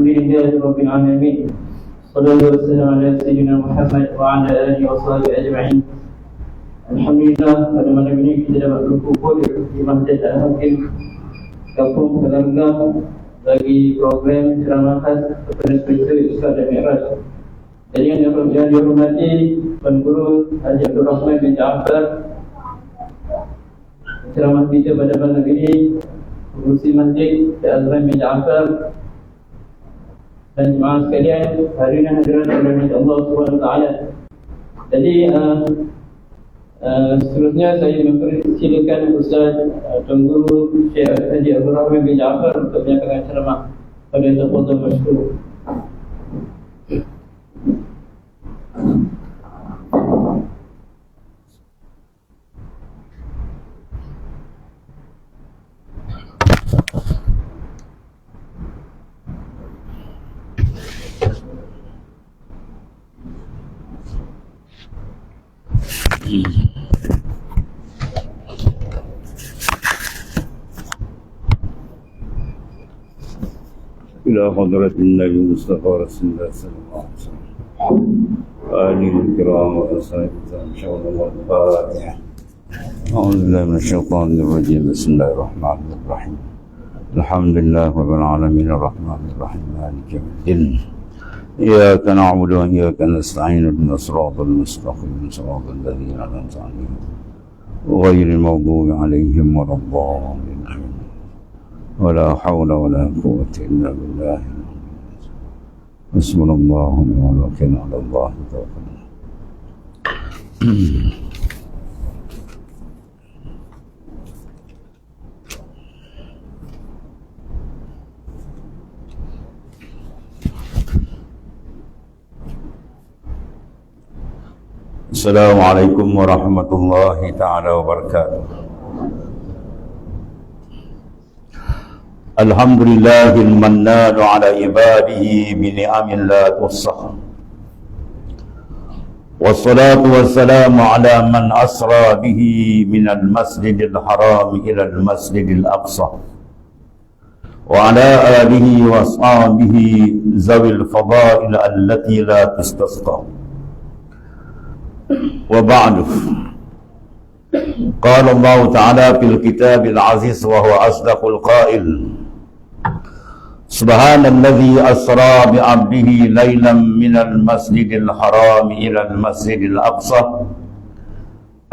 لله رب العالمين. صلى الله وسلم على سيدنا Muhammad wa ala alihi wa sahbihi ajma'in. Alhamdulillah, pada malam ini kita dapat berkumpul di Masjid Al-Hakim Kampung Kelanggang bagi program ceramah khas kepada spesial Isra dan Mi'raj. Jadi yang dihormati Tuan Guru Haji Abdul Rahman bin Ja'far, ceramah kita pada malam ini Pengurusi Masjid Azman bin Ja'far, dan jemaah sekalian, hadirin hadirat oleh Allah SWT. Jadi seterusnya saya mempersilakan Ustaz Tuan Guru Syekh Haji Abdul Rahman bin Ja'far untuk menyampaikan ceramah. Pada tafadhal masykur. إلى حضرة النبي المصطفى رسول الله صلى الله عليه وسلم آله الكرام وأصحابه إن شاء الله. الفاتحة. أعوذ بالله من الشيطان الرجيم. بسم الله الرحمن الرحيم. الحمد لله رب العالمين الرحمن الرحيم مالك يوم الدين. إياك نعبد وإياك نستعين اهدنا الصراط المستقيم صراط الذين أنعمت عليهم غير المغضوب عليهم ولا الضالين آمين. ولا حول ولا قوة إلا بالله. حسبنا الله ونعم الوكيل على الله توكلنا. السلام عليكم ورحمة الله تعالى وبركاته. الحمد لله المنان على عباده بنعم لا تحصى، والصلاة والسلام على من أسرى به من المسجد الحرام إلى المسجد الأقصى، وعلى آله وأصحابه ذوي الفضائل التي لا تستسقى. وبعد، قال الله تعالى في الكتاب العزيز وهو أصدق القائل: سبحان الذي أسرى بعبده ليلا من المسجد الحرام إلى المسجد الأقصى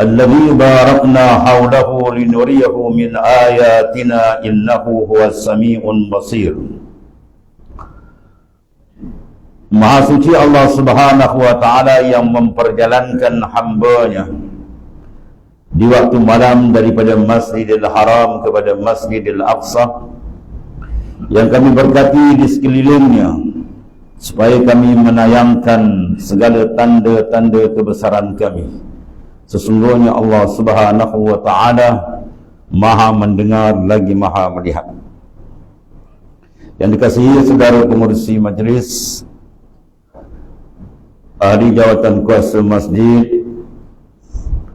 الذي باركنا حوله لنريه من آياتنا إنه هو السميع البصير. Maha suci Allah Subhanahu wa ta'ala yang memperjalankan hamba-Nya di waktu malam daripada Masjidil Haram kepada Masjidil Aqsa, yang kami berkati di sekelilingnya, supaya kami menayangkan segala tanda-tanda kebesaran kami. Sesungguhnya Allah Subhanahu wa ta'ala Maha mendengar lagi Maha melihat. Yang dikasihi saudara pengurusi majlis, ahli jawatan kuasa Masjid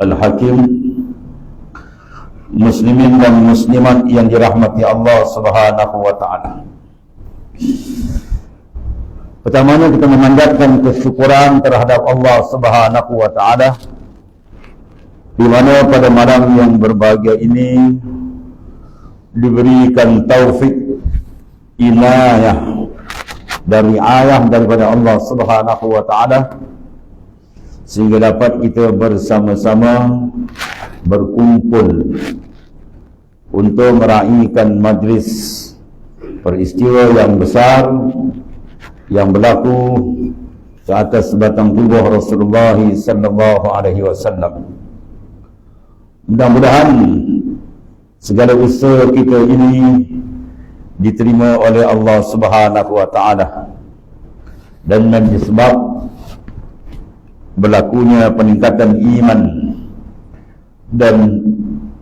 Al-Hakim, muslimin dan muslimat yang dirahmati Allah Subhanahu wa ta'ala. Pertamanya kita memanjatkan kesyukuran terhadap Allah Subhanahu wa ta'ala, di mana pada malam yang berbahagia ini diberikan taufik, inayah dari ayah daripada Allah Subhanahu wa ta'ala, sehingga dapat kita bersama-sama berkumpul untuk meraihkan majlis peristiwa yang besar yang berlaku ke atas batang tubuh Rasulullah sallallahu alaihi wasallam. Mudah-mudahan segala usaha kita ini diterima oleh Allah Subhanahu wa ta'ala dan menjadi sebab berlakunya peningkatan iman dan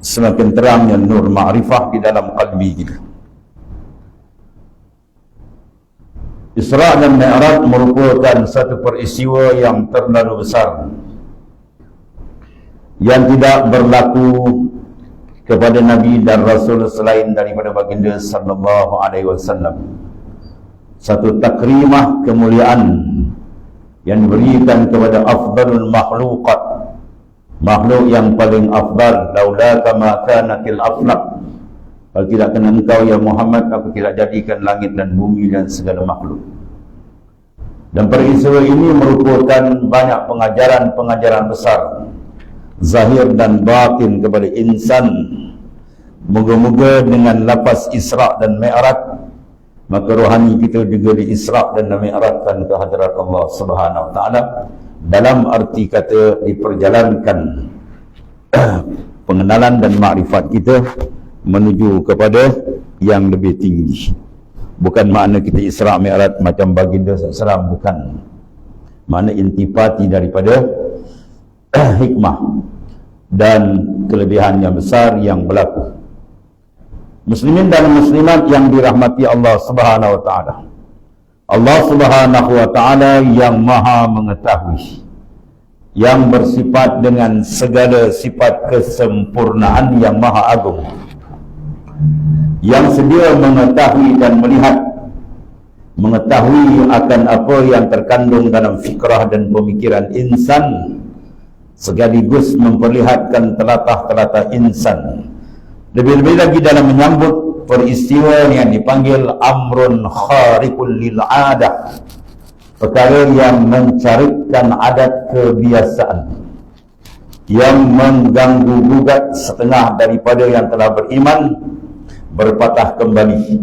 semakin terangnya nur ma'rifah di dalam qalbi kita. Isra dan Mi'raj merupakan satu peristiwa yang terlalu besar yang tidak berlaku kepada Nabi dan Rasul selain daripada baginda sallallahu alaihi wasallam. satu takrimah kemuliaan yang diberikan kepada afdalul makhluqat, makhluk yang paling afdal. Laula kama kanatil aflaq, kalau tidak kena engkau ya Muhammad, aku tidak jadikan langit dan bumi dan segala makhluk. Dan peristiwa ini merupakan banyak pengajaran besar, zahir dan batin kepada insan. Moga-moga dengan lafaz Isra' dan Mi'raj, maka rohani kita juga di Isra' dan Mi'rajkan ke hadirat Allah Subhanahu Wa Taala, dalam arti kata diperjalankan pengenalan dan makrifat kita menuju kepada yang lebih tinggi. Bukan makna kita Isra' Mi'raj macam baginda SAW, bukan. Makna intipati daripada hikmah dan kelebihan yang besar yang berlaku. Muslimin dan muslimat yang dirahmati Allah Subhanahu Wa Taala, Allah Subhanahu Wa Taala yang maha mengetahui, yang bersifat dengan segala sifat kesempurnaan yang maha agung, yang sedia mengetahui dan mengetahui akan apa yang terkandung dalam fikrah dan pemikiran insan, sekaligus memperlihatkan telatah-telatah insan. Lebih-lebih lagi dalam menyambut peristiwa yang dipanggil amrun khariqul lil adah, perkara yang mencarikan adat kebiasaan, yang mengganggu gugat setengah daripada yang telah beriman berpatah kembali,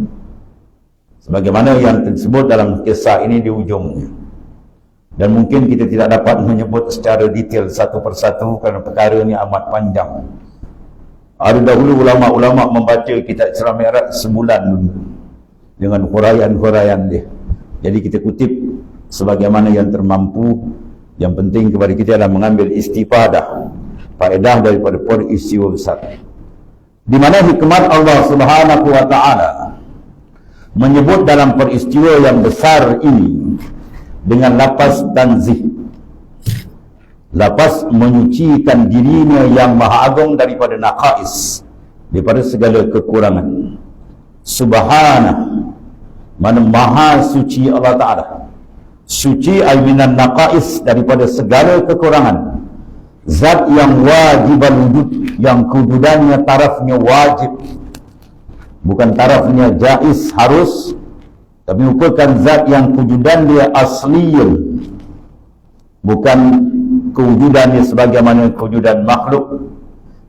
sebagaimana yang tersebut dalam kisah ini di ujungnya. Dan mungkin kita tidak dapat menyebut secara detail satu persatu kerana perkara ini amat panjang. Ada dahulu ulama-ulama membaca kitab Isra' Mi'raj sebulan dulu dengan huraian-huraian dia. Jadi kita kutip sebagaimana yang termampu. Yang penting kepada kita adalah mengambil istifadah, faedah daripada peristiwa besar, di mana hikmat Allah Subhanahu Wa Taala menyebut dalam peristiwa yang besar ini dengan lafaz tanzih, lafaz menyucikan dirinya yang maha agung daripada naqais, daripada segala kekurangan. Subhanah, mana maha suci Allah Ta'ala. Suci ayminan naqais, daripada segala kekurangan. Zat yang wajibal wujud, yang kewujudannya tarafnya wajib, bukan tarafnya jaiz harus, tapi merupakan zat yang kewujudan dia asliyun, bukan kewujudannya sebagaimana kewujudan makhluk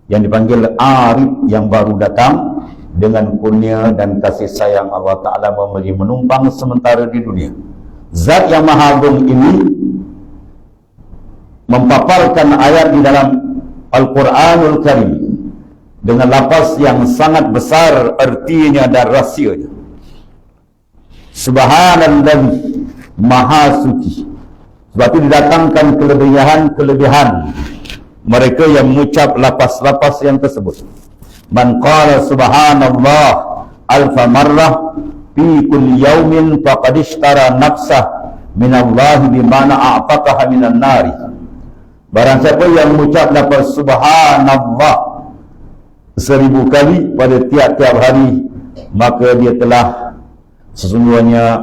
yang dipanggil arif yang baru datang dengan kurnia dan kasih sayang Allah Ta'ala memberi menumpang sementara di dunia. Zat yang maha agung ini mempaparkan ayat di dalam Al-Quranul Karim dengan lafaz yang sangat besar artinya dan rahsianya. Subhanallah, maha suci. Sebab itu didatangkan kelebihan mereka yang mengucap lafaz-lafaz yang tersebut. Man qala subhanallah alfa marrah fi kulli yaumin faqad ishtara nafsah minallahi bimana a'taqaha minan nari. Barang siapa yang mengucap lafaz subhanallah 1000 kali pada tiap-tiap hari, maka dia telah sesungguhnya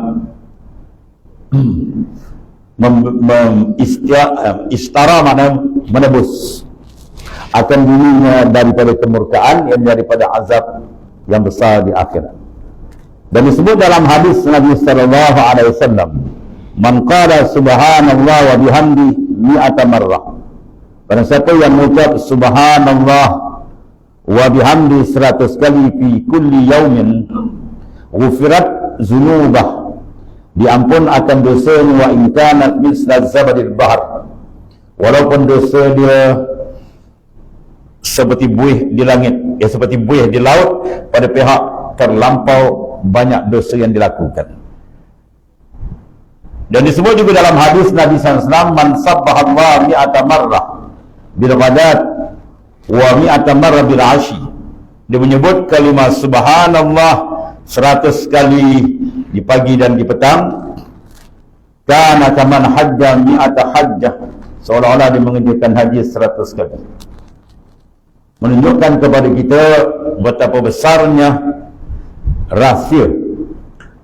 istara, makna menebus akan dirinya daripada kemurkaan, yang daripada azab yang besar di akhirat. Dan disebut dalam hadis Nabi sallallahu alaihi wasallam, man qala subhanallah wa bihamdi mi'ata marrah. Barang siapa yang mengucap subhanallah wa bihamdi 100 kali fi kulli yaumin, ghufirat dzunubah, diampun akan dosa wa in kanat misla zabadil bahr, walaupun dosa dia seperti buih di langit, seperti buih di laut, pada pihak terlampau banyak dosa yang dilakukan. Dan disebut juga dalam hadis Nabi SAW, man sabbahallah mi'ata marrah bil ghadat wa mi'ata marrah bil ashi. Dia menyebut kalimah subhanallah 100 kali di pagi dan di petang, kana kaman hajja mi'ata hajjah, seolah-olah dia mengerjakan haji 100 kali. Menunjukkan kepada kita betapa besarnya rahsia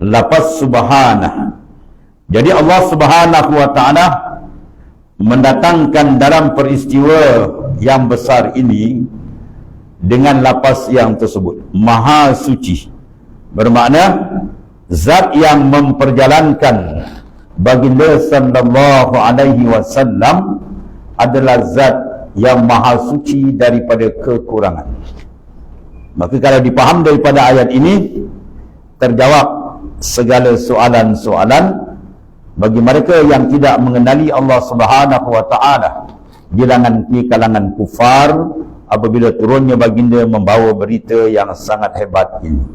lafaz subhanah. Jadi Allah Subhanahu wa ta'ala mendatangkan dalam peristiwa yang besar ini dengan lafaz yang tersebut, Maha Suci, bermakna zat yang memperjalankan baginda sallallahu alaihi wasallam adalah zat yang maha suci daripada kekurangan. Maka kalau dipaham daripada ayat ini, terjawab segala soalan-soalan bagi mereka yang tidak mengenali Allah Subhanahu wa ta'ala di kalangan kufar apabila turunnya baginda membawa berita yang sangat hebat ini.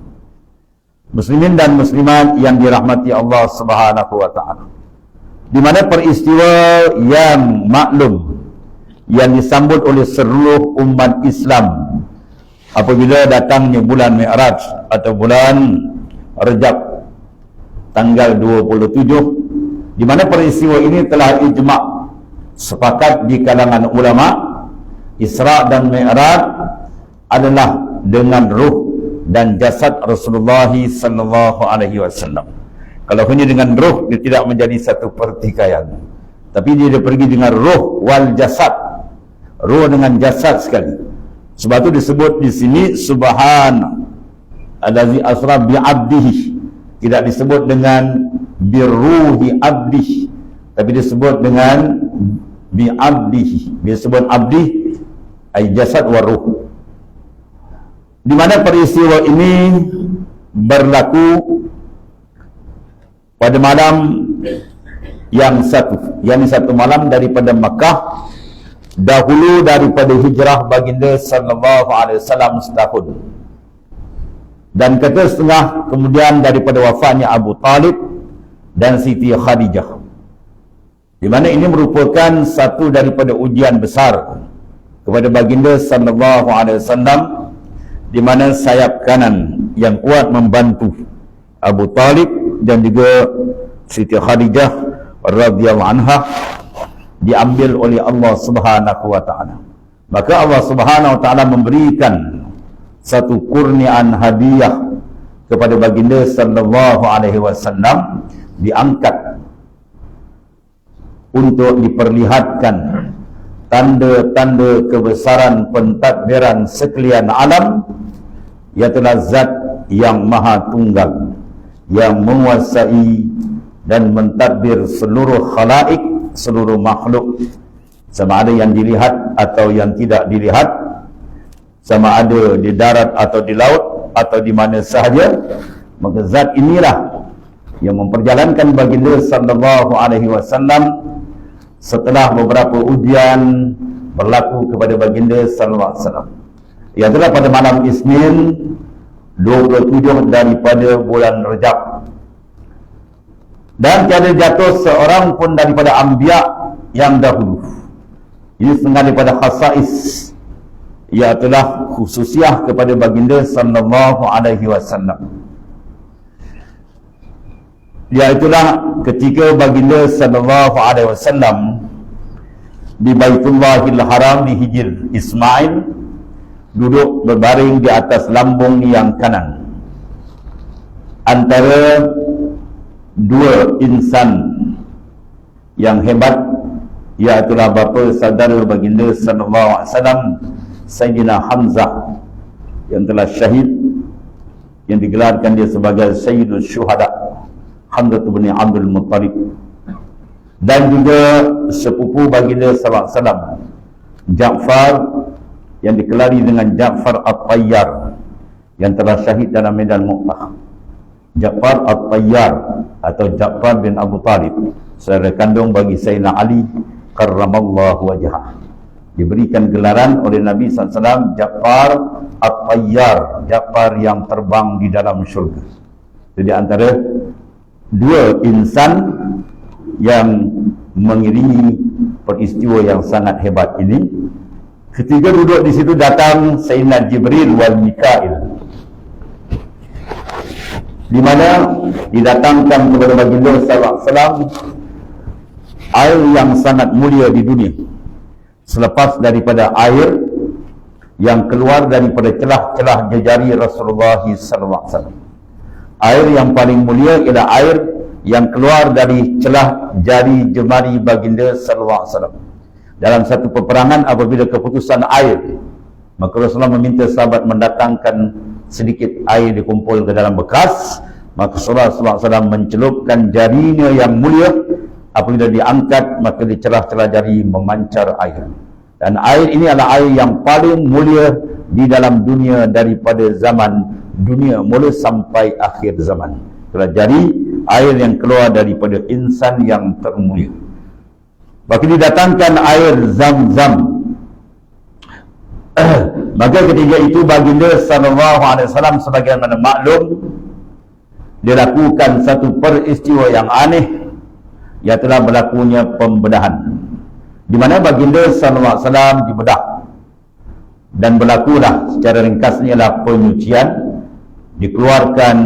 Muslimin dan muslimat yang dirahmati Allah Subhanahu wa ta'ala, di mana peristiwa yang maklum yang disambut oleh seluruh umat Islam apabila datangnya bulan Mi'raj atau bulan Rajab tanggal 27, di mana peristiwa ini telah ijma' sepakat di kalangan ulama, Isra dan Mi'raj adalah dengan ruh dan jasad Rasulullah sallallahu alaihi wasallam. Kalau hanya dengan ruh, dia tidak menjadi satu pertikaian, tapi dia pergi dengan ruh wal jasad, ruh dengan jasad sekali. Sebab itu disebut di sini subhana allazi asra bi abdihi, tidak disebut dengan birruhi abdihi, tapi disebut dengan bi abdihi. Disebut abdi ay jasad wa ruh. Di mana peristiwa ini berlaku pada malam yang satu malam daripada Makkah, dahulu daripada hijrah baginda sallallahu alaihi wasallam setahun, dan kata setengah kemudian daripada wafatnya Abu Talib dan Siti Khadijah, di mana ini merupakan satu daripada ujian besar kepada baginda sallallahu alaihi wasallam, di mana sayap kanan yang kuat membantu Abu Talib dan juga Siti Khadijah radhiyallahu anha diambil oleh Allah Subhanahu wa ta'ala. Maka Allah Subhanahu wa ta'ala memberikan satu kurniaan hadiah kepada baginda sallallahu alaihi wasallam, diangkat untuk diperlihatkan tanda-tanda kebesaran pentadbiran sekalian alam, iaitulah zat yang maha tunggal, yang menguasai dan mentadbir seluruh khalaik, seluruh makhluk, sama ada yang dilihat atau yang tidak dilihat, sama ada di darat atau di laut atau di mana sahaja. Maka zat inilah yang memperjalankan baginda sallallahu alaihi wasallam setelah beberapa ujian berlaku kepada baginda sallallahu alaihi wasallam. Iaitulah pada malam Isnin 27 daripada bulan Rajab, dan tiada jatuh seorang pun daripada anbiya yang dahulu. Ini setengah daripada khasais, iaitulah khususiah kepada baginda sallallahu alaihi wasallam. Iaitulah ketika baginda sallallahu alaihi wasallam di Baitullahil Haram di Hijr Ismail, duduk berbaring di atas lambung yang kanan antara dua insan yang hebat, iaitulah bapa saudara baginda sallallahu alaihi wasallam Sayyidina Hamzah yang telah syahid, yang digelarkan dia sebagai Sayyidul Syuhada, Hamzah bin Abdul Muttalib, dan juga sepupu baginda sallallahu alaihi wasallam Ja'far yang dikelari dengan Ja'far At-Tayyar yang telah syahid dalam medan Mu'tah. Ja'far At-Tayyar atau Ja'far bin Abu Talib, saudara kandung bagi Sayyidina Ali karramallahu wajhah, diberikan gelaran oleh Nabi SAW Ja'far At-Tayyar, Ja'far yang terbang di dalam syurga. Jadi antara dua insan yang mengiringi peristiwa yang sangat hebat ini, ketika duduk di situ datang Sayyidina Jibril wal Mikail, di mana didatangkan kepada baginda sallallahu alaihi wasallam air yang sangat mulia di dunia, selepas daripada air yang keluar daripada celah-celah jejari Rasulullah sallallahu alaihi wasallam. Air yang paling mulia ialah air yang keluar dari celah jari jemari baginda sallallahu alaihi wasallam. Dalam satu peperangan apabila keputusan air, maka Rasulullah meminta sahabat mendatangkan sedikit air dikumpul ke dalam bekas. Maka Rasulullah sallallahu alaihi wasallam mencelupkan jarinya yang mulia. Apabila diangkat, maka di celah-celah jari memancar air. Dan air ini adalah air yang paling mulia di dalam dunia daripada zaman dunia mula sampai akhir zaman. Itulah jari air yang keluar daripada insan yang termulia. Maka didatangkan air Zam-Zam. Maka ketika itu baginda sallallahu alaihi wasallam sebagaimana maklum, dia lakukan satu peristiwa yang aneh, iaitu berlakunya pembedahan, di mana baginda sallallahu alaihi wasallam dibedah, dan berlakulah secara ringkasnya ialah penyucian, dikeluarkan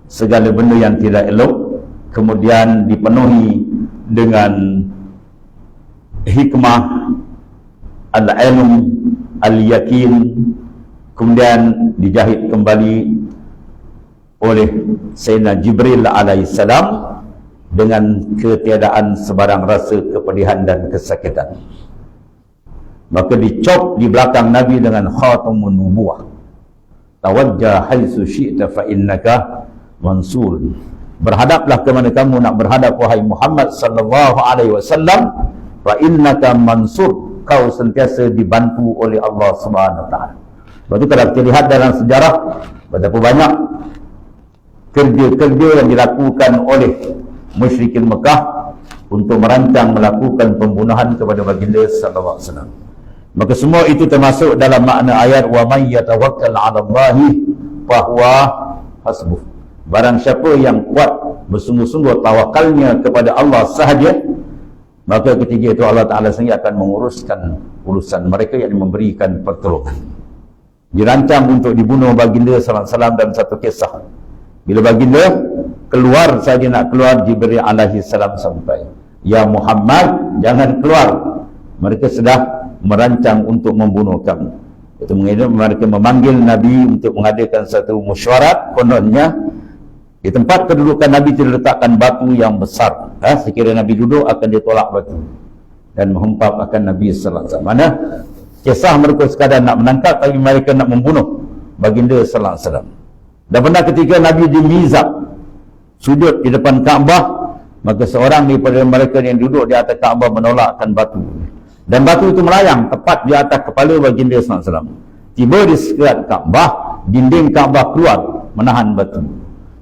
segala benda yang tidak elok, kemudian dipenuhi dengan hikmah, al-ilm, al-yakin, kemudian dijahit kembali oleh Sayyidina Jibril alaihissalam dengan ketiadaan sebarang rasa kepedihan dan kesakitan. Maka dicop di belakang Nabi dengan khatamun nubuwah. Tawajjah haitsu syi'ta fa innaka mansur. Berhadaplah ke mana kamu nak berhadap wahai Muhammad sallallahu alaihi wasallam, fa innaka mansur, kau sentiasa dibantu oleh Allah Subhanahu wa taala. Sebab itu kalau kita lihat dalam sejarah betapa banyak kerja-kerja yang dilakukan oleh musyrikin Mekah untuk merancang melakukan pembunuhan kepada baginda sallallahu alaihi wasallam. Maka semua itu termasuk dalam makna ayat wa may yatawakkal 'ala Allahi fa huwa hasbuh. Barang siapa yang kuat bersungguh-sungguh tawakalnya kepada Allah sahaja, maka ketika itu Allah Taala sendiri akan menguruskan urusan mereka, yang memberikan pertolongan. Dirancang untuk dibunuh baginda sallallahu alaihi wasallam dalam satu kisah. Bila baginda keluar saja nak keluar, Jibril alaihi salam sampai, "Ya Muhammad, jangan keluar. Mereka sudah merancang untuk membunuh kamu." Itu mereka memanggil Nabi untuk mengadakan satu mesyuarat. Kononnya di tempat kedudukan Nabi diletakkan batu yang besar. Sekiranya Nabi duduk akan ditolak batu dan menghempap akan Nabi sallallahu alaihi wasallam. Mana kisah mereka sekadar nak menangkap, tapi mereka nak membunuh baginda sallallahu alaihi wasallam. Dan benar ketika Nabi dimizab sujud di depan Kaabah, maka seorang daripada mereka yang duduk di atas Kaabah menolakkan batu, dan batu itu melayang tepat di atas kepala baginda sallallahu alaihi wasallam. Tiba di sekitar Kaabah, dinding Kaabah keluar menahan batu.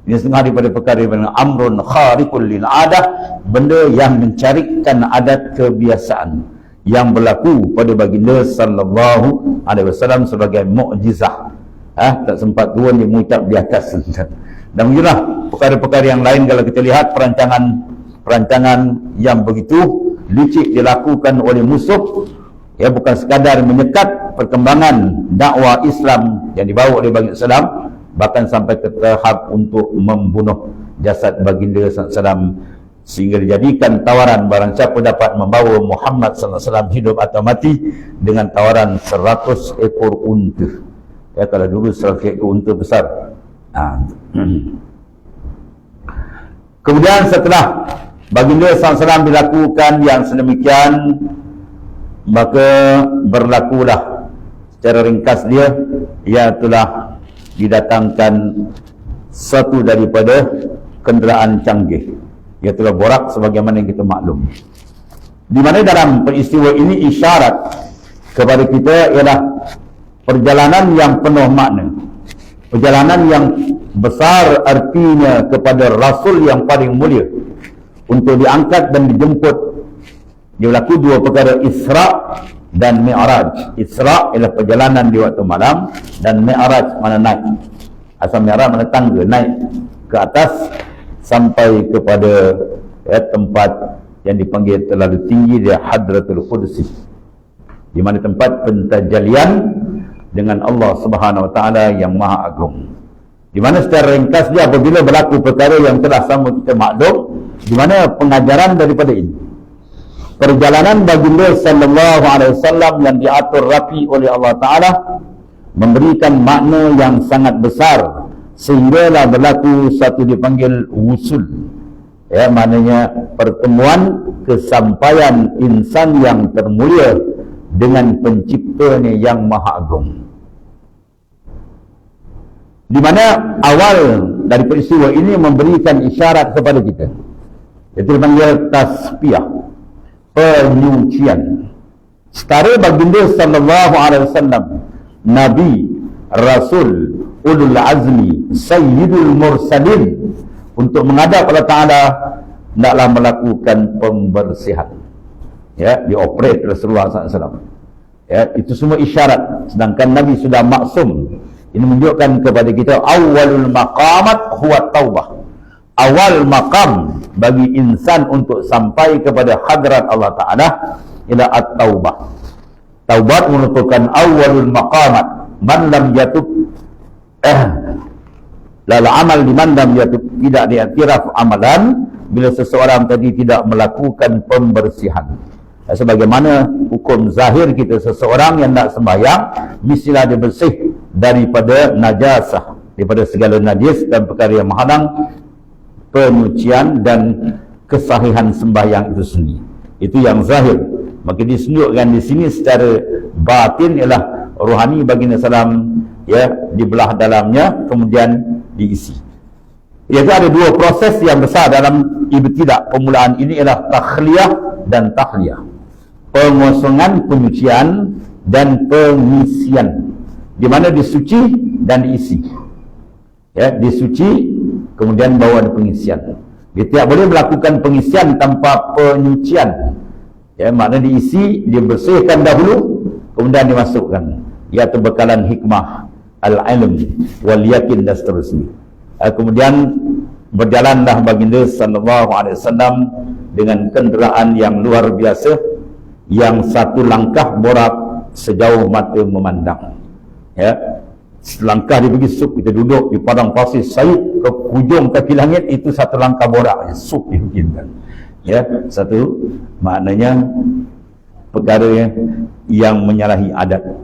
Ini setengah daripada perkara yang amrun khariqul lil adah, benda yang mencarikan adat kebiasaan yang berlaku pada baginda sallallahu alaihi wasallam sebagai mukjizah. Tak sempat turun, dia mengucap di atas. Dan begitulah perkara-perkara yang lain kalau kita lihat perancangan yang begitu licik dilakukan oleh musuh, ya, bukan sekadar menyekat perkembangan dakwah Islam yang dibawa oleh baginda Islam, bahkan sampai ke tahap untuk membunuh jasad baginda SAW, sehingga dijadikan tawaran barang siapa dapat membawa Muhammad SAW hidup atau mati dengan tawaran 100 ekor unta. Ya, kalau dulu 100 ekor unta besar. Kemudian setelah baginda SAW dilakukan yang sedemikian, maka berlakulah secara ringkas dia, iaitulah didatangkan satu daripada kenderaan canggih, iaitulah borak sebagaimana yang kita maklum, di mana dalam peristiwa ini isyarat kepada kita ialah perjalanan yang penuh makna, perjalanan yang besar artinya kepada Rasul yang paling mulia untuk diangkat dan dijemput. Dia berlaku dua perkara, Isra dan Mi'raj. Isra ialah perjalanan di waktu malam, dan Mi'raj mana naik. Asal Mi'raj mana tangga, naik ke atas sampai kepada tempat yang dipanggil terlalu tinggi, dia Hadratul Qudsi, di mana tempat pentajalian dengan Allah Subhanahu wa taala yang Maha Agung. Di mana secara ringkas dia apabila berlaku perkara yang telah sama kita maklum, di mana pengajaran daripada ini, perjalanan baginda sallallahu alaihi wasallam yang diatur rapi oleh Allah taala memberikan makna yang sangat besar sehinggalah berlaku satu dipanggil wusul, ya, maknanya pertemuan kesampaian insan yang termulia dengan penciptanya yang maha agung, di mana awal dari peristiwa ini memberikan isyarat kepada kita, itu dipanggil tasbiyah, penyucian. Setara baginda sallallahu alaihi wasallam, Nabi, Rasul, Ulul Azmi, Sayyidul Mursalin, untuk menghadap Allah Ta'ala naklah melakukan pembersihan, ya, dioperate Rasulullah SAW, ya, itu semua isyarat. Sedangkan Nabi sudah maksum. Ini menunjukkan kepada kita awalul maqamat huwa taubah, awal maqam bagi insan untuk sampai kepada hadrat Allah Ta'ala ialah at-taubah. Taubat merupakan awalul maqamat. Man lam yatub lal amal liman lam yatub, tidak diiktiraf amalan bila seseorang tadi tidak melakukan pembersihan. Sebagaimana hukum zahir kita, seseorang yang tak sembahyang mestilah dia bersih daripada najasah, daripada segala najis dan perkara yang menghalang penyucian dan kesahihan sembahyang itu sendiri. Itu yang zahir. Maka ditunjukkan di sini secara batin ialah rohani baginda salam, ya, dibelah dalamnya kemudian diisi. Iaitu ada dua proses yang besar dalam ibtidak. Permulaan ini ialah takhliyah dan tahliyah, pengosongan, penyucian dan pengisian, di mana disuci dan diisi, ya, disuci kemudian bawa pengisian. Dia tidak boleh melakukan pengisian tanpa penyucian, ya, makna diisi, dibersihkan dahulu kemudian dimasukkan, iaitu bekalan hikmah, al-ilm wal yakin dan seterusnya. Kemudian berjalanlah baginda sallallahu alaihi wasallam dengan kenderaan yang luar biasa, yang satu langkah borak sejauh mata memandang, ya, selangkah dia pergi sup, kita duduk di padang pasir Said ke hujung kaki langit, itu satu langkah borak sup dimungkinkan, ya. Satu maknanya perkara yang menyalahi adat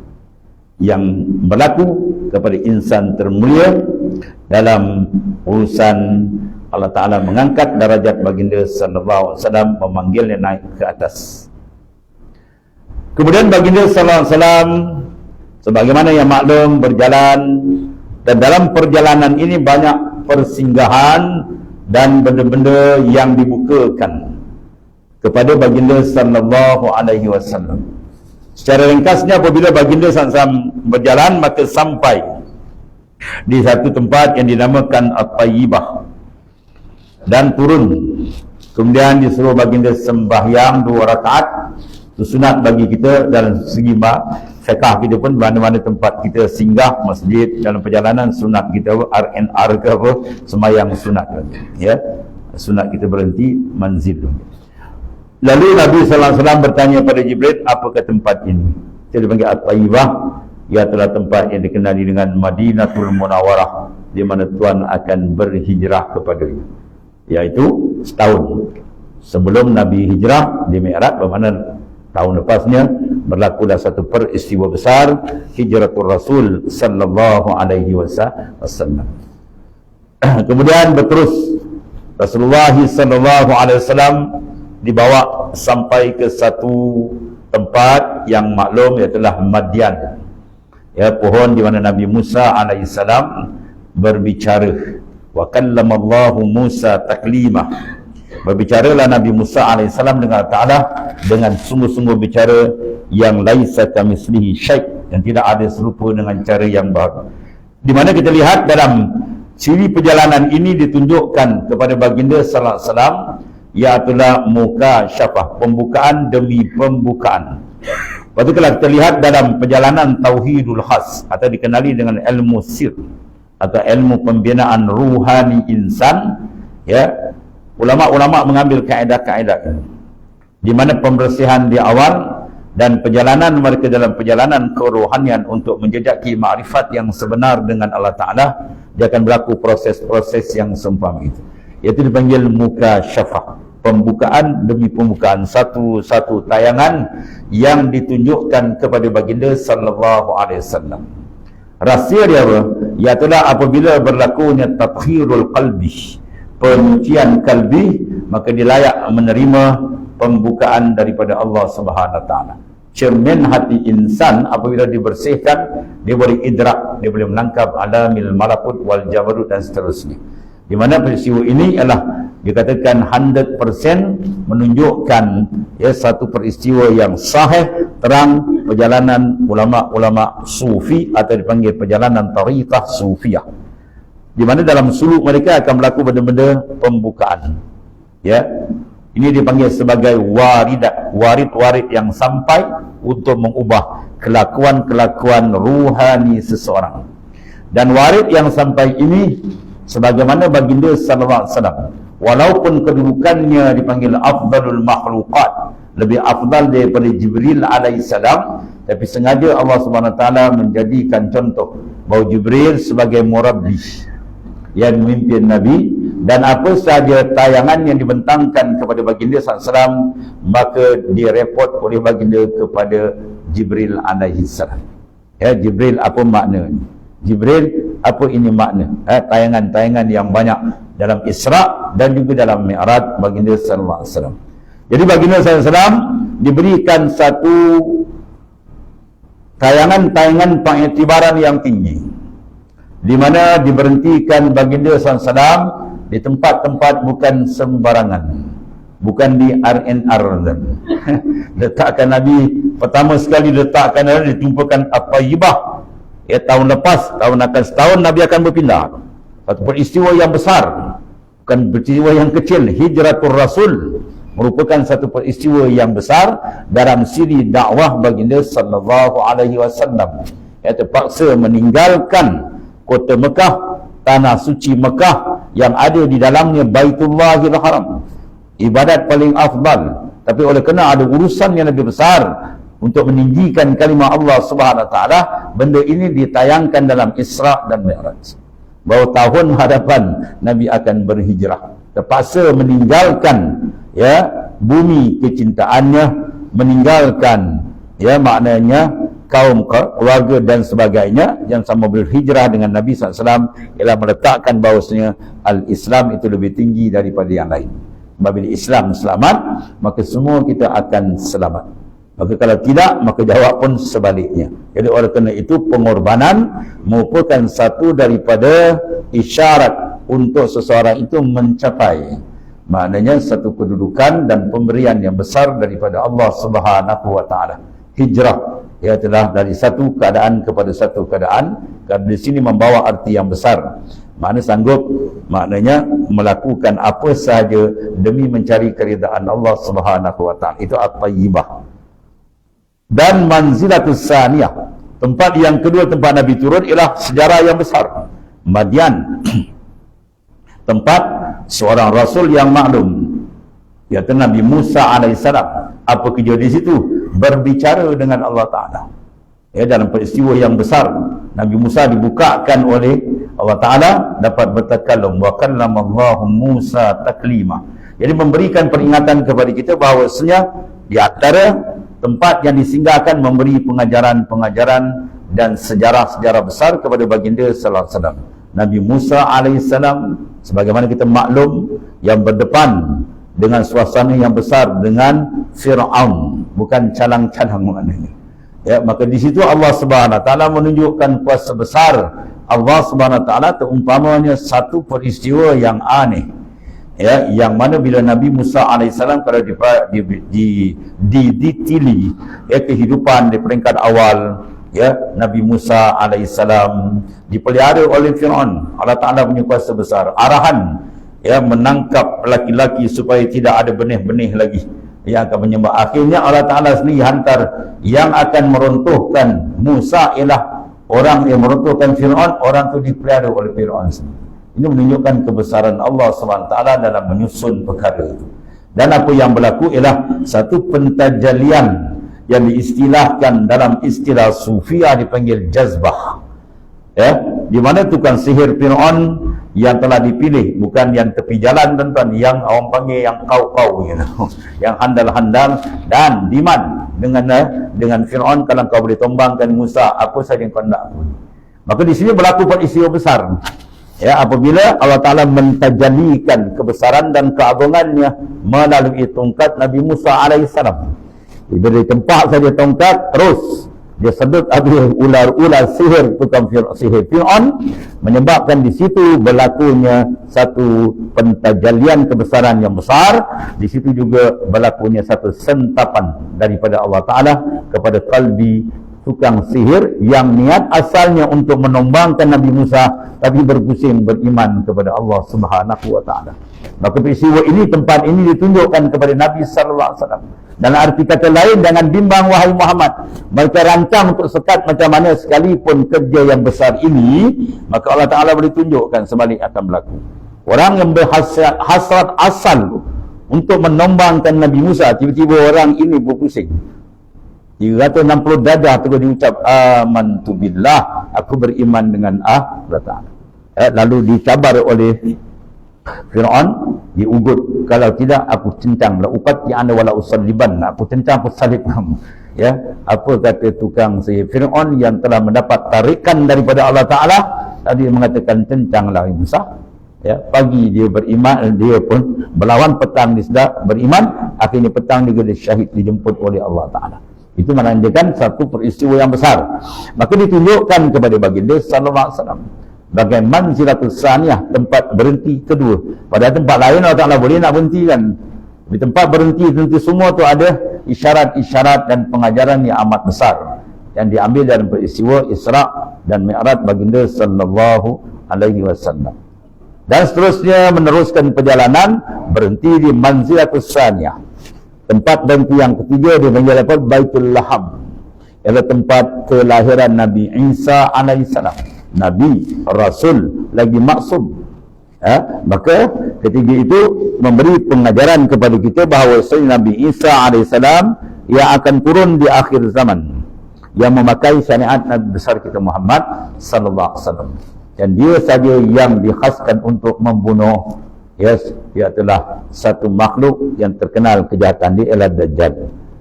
yang berlaku kepada insan termulia dalam urusan Allah Ta'ala mengangkat darajat baginda sallallahu alaihi wasallam, memanggilnya naik ke atas. Kemudian baginda sallallahu alaihi wasallam sebagaimana yang maklum berjalan, dan dalam perjalanan ini banyak persinggahan dan benda-benda yang dibukakan kepada baginda sallallahu alaihi wasallam. Secara ringkasnya, apabila baginda sallallahu alaihi wasallam berjalan, maka sampai di satu tempat yang dinamakan At-Tayyibah dan turun. Kemudian disuruh baginda sembahyang 2 rakaat. Itu sunat bagi kita dalam segi fiqh kita pun, mana-mana tempat kita singgah, masjid dalam perjalanan, sunat kita RNR ke apa, sembahyang sunat, ya, sunat kita berhenti manzil. Lalu Nabi sallallahu alaihi wasallam bertanya pada Jibril, apakah tempat ini? Dia dipanggil At-Tayyibah, ialah tempat yang dikenali dengan Madinatul Munawwarah, di mana Tuhan akan berhijrah kepadanya, iaitu setahun sebelum Nabi hijrah di Mi'raj, bermakna tahun lepasnya berlakulah satu peristiwa besar, hijratul Rasul sallallahu alaihi wasallam. Kemudian berterus Rasulullah sallallahu alaihi wasallam dibawa sampai ke satu tempat yang maklum, iaitu Madian, ya, pohon di mana Nabi Musa alaihissalam berbicara. Wa kallamallahu Musa taklima, berbicaralah Nabi Musa alaihissalam dengan Allah Ta'ala dengan sungguh-sungguh bicara yang laisa kamitslihi syai', yang tidak ada serupa dengan cara yang baru. Di mana kita lihat dalam ciri perjalanan ini ditunjukkan kepada baginda sallallahu alaihi wasallam, iaitulah muka syafah, pembukaan demi pembukaan. Lepas itu kalau kita lihat dalam perjalanan tauhidul khas, atau dikenali dengan ilmu sir atau ilmu pembinaan ruhani insan, ya, ulama-ulama mengambil kaedah-kaedah ini, di mana pembersihan di awal dan perjalanan mereka dalam perjalanan kerohanian untuk menjejaki makrifat yang sebenar dengan Allah Ta'ala, dia akan berlaku proses-proses yang seumpama itu, iaitu dipanggil muka syafah, pembukaan demi pembukaan, satu-satu tayangan yang ditunjukkan kepada baginda sallallahu alaihi wasallam. Rahsia dia apa? Iaitulah apabila berlakunya tathhirul qalbi, penyucian kalbi, maka dia layak menerima pembukaan daripada Allah Subhanahu Wa Taala. Cermin hati insan apabila dibersihkan, dia boleh idrak, dia boleh menangkap alamil malakut wal jabarut dan seterusnya. Di mana peristiwa ini ialah dikatakan 100% menunjukkan satu peristiwa yang sahih, terang perjalanan ulama-ulama sufi atau dipanggil perjalanan tariqah sufiyah. Di mana dalam suluk mereka akan berlaku benda-benda pembukaan. Ini dipanggil sebagai waridat, warid-warid yang sampai untuk mengubah kelakuan-kelakuan ruhani seseorang. Dan warid yang sampai ini sebagaimana baginda sallallahu alaihi wasallam, walaupun kedudukannya dipanggil afdalul makhluqat, lebih afdal daripada Jibril alaihissalam, tapi sengaja Allah Subhanahu Wa Taala menjadikan contoh bahawa Jibril sebagai murabbi yang memimpin Nabi, dan apa sahaja tayangan yang dibentangkan kepada baginda SAW, maka direport oleh baginda kepada Jibril alaihissalam. Jibril apa makna? Jibril apa ini makna? Tayangan-tayangan yang banyak dalam Isra dan juga dalam Mi'raj baginda sallallahu alaihi wasallam. Jadi baginda sallallahu alaihi wasallam diberikan satu tayangan-tayangan pengiktibaran yang tinggi, di mana diberhentikan baginda sallallahu alaihi wasallam di tempat-tempat bukan sembarangan, bukan di RNR. Letakkan Nabi pertama sekali, letakkan Nabi ditumpahkan At-Tayyibah. Tahun lepas, tahun akan setahun Nabi akan berpindah. Satu peristiwa yang besar, bukan peristiwa yang kecil. Hijratul Rasul merupakan satu peristiwa yang besar dalam siri dakwah baginda sallallahu alaihi wasallam. Terpaksa meninggalkan kota Mekah, tanah suci Mekah yang ada di dalamnya Baitullahil Haram, ibadat paling afdal. Tapi oleh kerana ada urusan yang lebih besar untuk meninggikan kalimah Allah Subhanahu Wa Taala, benda ini ditayangkan dalam Isra dan Mi'raj. Bahawa tahun hadapan Nabi akan berhijrah, terpaksa meninggalkan bumi kecintaannya, meninggalkan maknanya kaum, keluarga dan sebagainya, yang sama berhijrah dengan Nabi SAW, ialah meletakkan bahawasanya al-Islam itu lebih tinggi daripada yang lain. Bila Islam selamat, maka semua kita akan selamat. Maka kalau tidak, maka jawab pun sebaliknya. Jadi oleh kerana itu, pengorbanan merupakan satu daripada isyarat untuk seseorang itu mencapai maknanya satu kedudukan dan pemberian yang besar daripada Allah Subhanahu Wa Taala. Hijrah telah dari satu keadaan kepada satu keadaan, kerana di sini membawa arti yang besar. Makna sanggup, maknanya melakukan apa sahaja demi mencari keridaan Allah Subhanahu Wa Taala. Itu At-Tayyibah. Dan manzilatus saniyah, tempat yang kedua tempat Nabi turun ialah sejarah yang besar, Madian. Tempat seorang Rasul yang maklum, iaitu Nabi Musa alaihissalam. Apa kerja di situ? Berbicara dengan Allah Ta'ala. Dalam peristiwa yang besar, Nabi Musa dibukakan oleh Allah Ta'ala, dapat bertakallum. Wa kallamallahu Musa taklima. Jadi memberikan peringatan kepada kita bahawasanya di antara tempat yang disinggahkan memberi pengajaran-pengajaran dan sejarah-sejarah besar kepada baginda sallallahu alaihi wasallam. Nabi Musa alaihissalam, sebagaimana kita maklum, yang berdepan dengan suasana yang besar dengan Fir'aun, bukan calang-calang maknanya. Maka di situ Allah Subhanahu Wa Taala menunjukkan kuasa besar Allah Subhanahu Wa Taala, terumpamanya satu peristiwa yang aneh. Yang mana bila Nabi Musa alaihissalam, kalau ditili kehidupan di peringkat awal, Nabi Musa alaihissalam dipelihara oleh Fir'aun. Allah Ta'ala punya kuasa besar, arahan menangkap laki-laki supaya tidak ada benih-benih lagi yang akan menyembah. Akhirnya Allah Ta'ala sendiri hantar yang akan meruntuhkan Musa, ialah orang yang meruntuhkan Fir'aun. Orang itu dipelihara oleh Fir'aun sendiri. Ini menunjukkan kebesaran Allah SWT dalam menyusun perkara itu. Dan apa yang berlaku ialah satu pentajalian yang diistilahkan dalam istilah Sufiyah dipanggil jazbah. Di mana tukang sihir Fir'aun yang telah dipilih, bukan yang tepi jalan tuan-tuan, yang orang panggil yang kau-kau yang handal-handal dan diman dengan Fir'aun. Kalau kau boleh tombangkan Musa, apa saja yang kau nak pun, Maka di sini berlaku peristiwa besar. Ya, apabila Allah Ta'ala mentajalikan kebesaran dan keagungannya melalui tongkat Nabi Musa alaihissalam. Diberi tempat saja tongkat, terus dia sedut habis ular-ular sihir, tukang sihir Fir'aun, menyebabkan di situ berlakunya satu pentajalian kebesaran yang besar. Di situ juga berlakunya satu sentapan daripada Allah Ta'ala kepada kalbi tukang sihir yang niat asalnya untuk menombangkan Nabi Musa, tapi berpusing beriman kepada Allah Subhanahu wa Ta'ala. Maka peristiwa ini, tempat ini ditunjukkan kepada Nabi sallallahu alaihi wasallam. Dalam arti kata lain, jangan bimbang wahai Muhammad, mereka rancang untuk sekat macam mana sekalipun kerja yang besar ini, maka Allah Ta'ala boleh tunjukkan sebalik akan berlaku. Orang yang berhasrat asal untuk menombangkan Nabi Musa, tiba-tiba orang ini berpusing 360 darjah terus diucap amantu billah, aku beriman dengan Allah Ta'ala. Lalu dicabar oleh Fir'aun, diugut, kalau tidak aku cincang, la uqatti'ana wala usalliban, aku cincang, aku salib kamu. Ya, apa kata tukang sihir Fir'aun yang telah mendapat tarikan daripada Allah Ta'ala, tadi mengatakan cincanglah Musa. Ya, pagi dia beriman, dia pun berlawan, petang dia sudah beriman, akhirnya petang dia syahid, dijemput oleh Allah Ta'ala. Itu menandakan satu peristiwa yang besar. Maka ditunjukkan kepada baginda sallallahu alaihi wasallam bagaimana manzilatus saniyah, tempat berhenti kedua. Pada tempat lain Allah Ta'ala boleh nak berhentikan. Di tempat berhenti semua tu ada isyarat-isyarat dan pengajaran yang amat besar yang diambil dalam peristiwa Isra dan Mi'raj baginda sallallahu alaihi wasallam. Dan seterusnya meneruskan perjalanan, berhenti di manzilatus saniyah. Tempat berhenti yang ketiga dia panggil apa? Baitul Laham. Ialah tempat kelahiran Nabi Isa alaihissalam. Nabi, Rasul, lagi maksum. Maka ketiga itu memberi pengajaran kepada kita bahawa Nabi Isa alaihissalam yang akan turun di akhir zaman, yang memakai syariat Nabi besar kita Muhammad sallallahu alaihi wasallam. Dan dia saja yang dikhaskan untuk membunuh. Yes, ia adalah satu makhluk yang terkenal kejahatan dia, ialah Dajjal.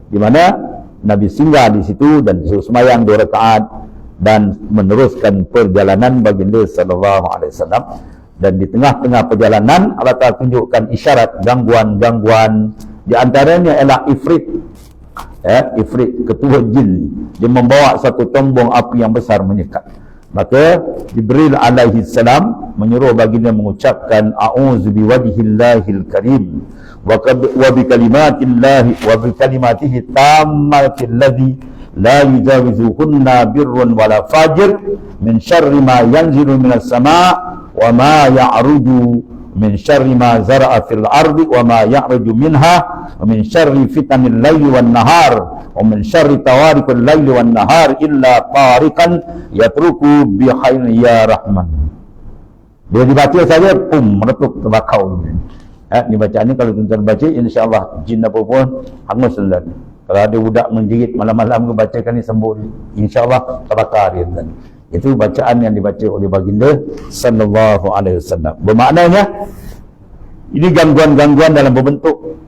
Di mana Nabi singgah di situ dan disuruh sembahyang 2 rakaat dan meneruskan perjalanan baginda sallallahu alaihi wasallam. Dan di tengah-tengah perjalanan Allah Ta'ala tunjukkan isyarat gangguan-gangguan, di antaranya ialah Ifrit. Ifrit, ketua jin. Dia membawa satu tombong api yang besar menyekat. Maka Jibril alaihi salam menyuruh baginda mengucapkan a'udzu biwajhillahil karim wa bi kalimatillahi wa bi kalimatihi tammatil ladzi la yujawizuhunna birrun wala fajir min syarri ma yanzilu minas sama' wa ma ya'ruju min syarri ma zara'a fil ardi wa ma ya'ruju minha wa min syarri fitanil laili wan nahar wa min syarri tawarikul laili wan nahar illa tarikan yatruku bihayn ya rahman. Dia dibaca saja meletup terbakau. Ni bacaan ni kalau tuan-tuan baca, insya-Allah jin apa pun hangus sendiri. Kalau ada budak menjerit malam-malam bacakan ni sembuh, insya-Allah terbakar dia tuan. Itu bacaan yang dibaca oleh baginda sallallahu alaihi wasallam. Bermaknanya ini gangguan-gangguan dalam berbentuk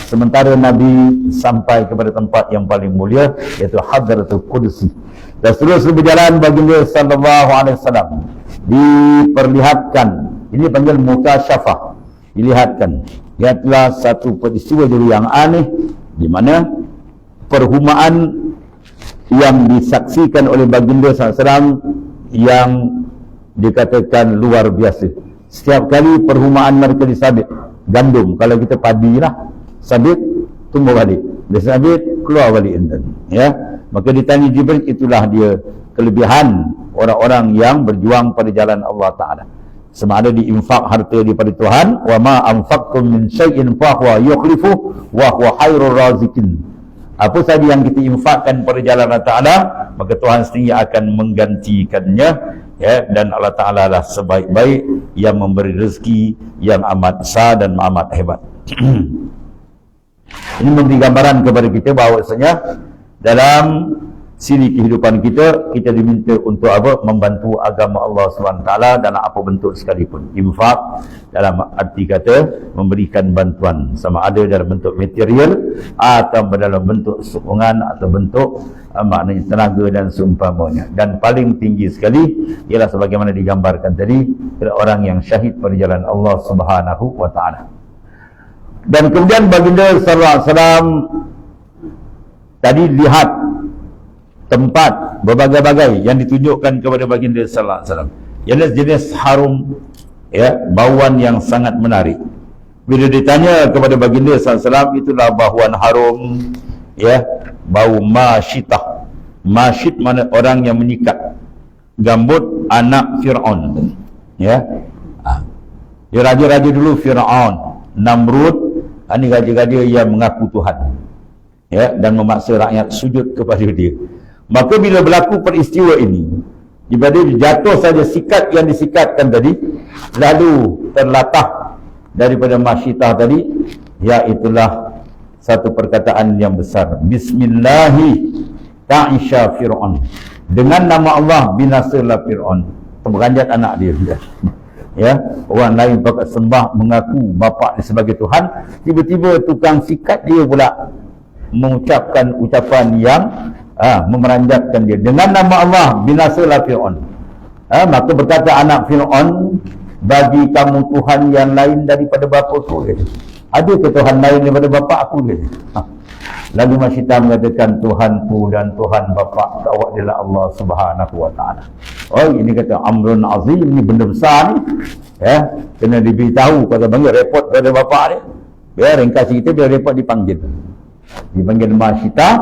sementara Nabi sampai kepada tempat yang paling mulia, iaitu Hadratul Qudsi. Dan terus berjalan baginda sallallahu alaihi wasallam diperlihatkan, ini panggil mukasyafah, dilihatkan. Iaitu satu peristiwa dulu yang aneh, di mana perhumaan yang disaksikan oleh baginda SAW yang dikatakan luar biasa. Setiap kali perhumaan mereka disabit, gandum, kalau kita padi lah, sabit, tumbuh balik, dia sabit, keluar balik enten. Maka ditanya Jibril, itulah dia kelebihan orang-orang yang berjuang pada jalan Allah Ta'ala. Sama ada diinfak harta daripada Tuhan, wa ma anfaqtum min syai'in fa huwa yukhlifu wa huwa khairur raziqin. Apa sahaja yang kita infakkan pada jalan Allah Ta'ala, maka Tuhan sendiri akan menggantikannya. Dan Allah Ta'ala lah sebaik-baik yang memberi rezeki yang amat besar dan amat hebat. Ini memberi gambaran kepada kita bahawasanya dalam siri kehidupan kita, kita diminta untuk apa? Membantu agama Allah SWT dalam apa bentuk sekalipun. Infak dalam arti kata memberikan bantuan, sama ada dalam bentuk material atau dalam bentuk sokongan atau bentuk maknanya tenaga dan seumpamanya. Dan paling tinggi sekali ialah sebagaimana digambarkan tadi, orang yang syahid pada jalan Allah Subhanahu wa taala. Dan kemudian baginda sallallahu alaihi wasallam tadi lihat tempat berbagai-bagai yang ditunjukkan kepada baginda sallallahu alaihi wasallam. Jenis harum, ya, bauan yang sangat menarik. Bila ditanya kepada baginda sallallahu alaihi wasallam, itulah bauan harum, ya, bau masyitah. Masyit mana orang yang menyikat gambut anak Fir'aun, ya. Dia raja-raja dulu Fir'aun, Namrud, ini raja-raja yang mengaku Tuhan, ya, dan memaksa rakyat sujud kepada dia. Maka bila berlaku peristiwa ini, daripada jatuh saja sikat yang disikatkan tadi, lalu terlatah daripada masyitah tadi, iaitulah satu perkataan yang besar, Bismillahi ta'isha Fir'aun, dengan nama Allah binasalah Fir'aun. Beranjat anak dia, ya, orang lain pakai sembah mengaku bapa dia sebagai Tuhan, tiba-tiba tukang sikat dia pula mengucapkan ucapan yang memeranjatkan dia, dengan nama Allah binasalah Fir'aun. Maka berkata anak Fir'aun, bagi kamu Tuhan yang lain daripada bapaku, ada ke Tuhan lain daripada bapa aku? Lalu masyitah mengatakan, Tuhanku dan Tuhan bapa awak adalah Allah Subhanahu wa taala. Oh, ini kata amrun azim, ini benda besar ni, ya, kena diberitahu. Kalau panggil report kepada bapa dia, biar ringkas kita, biar report dipanggil masyitah.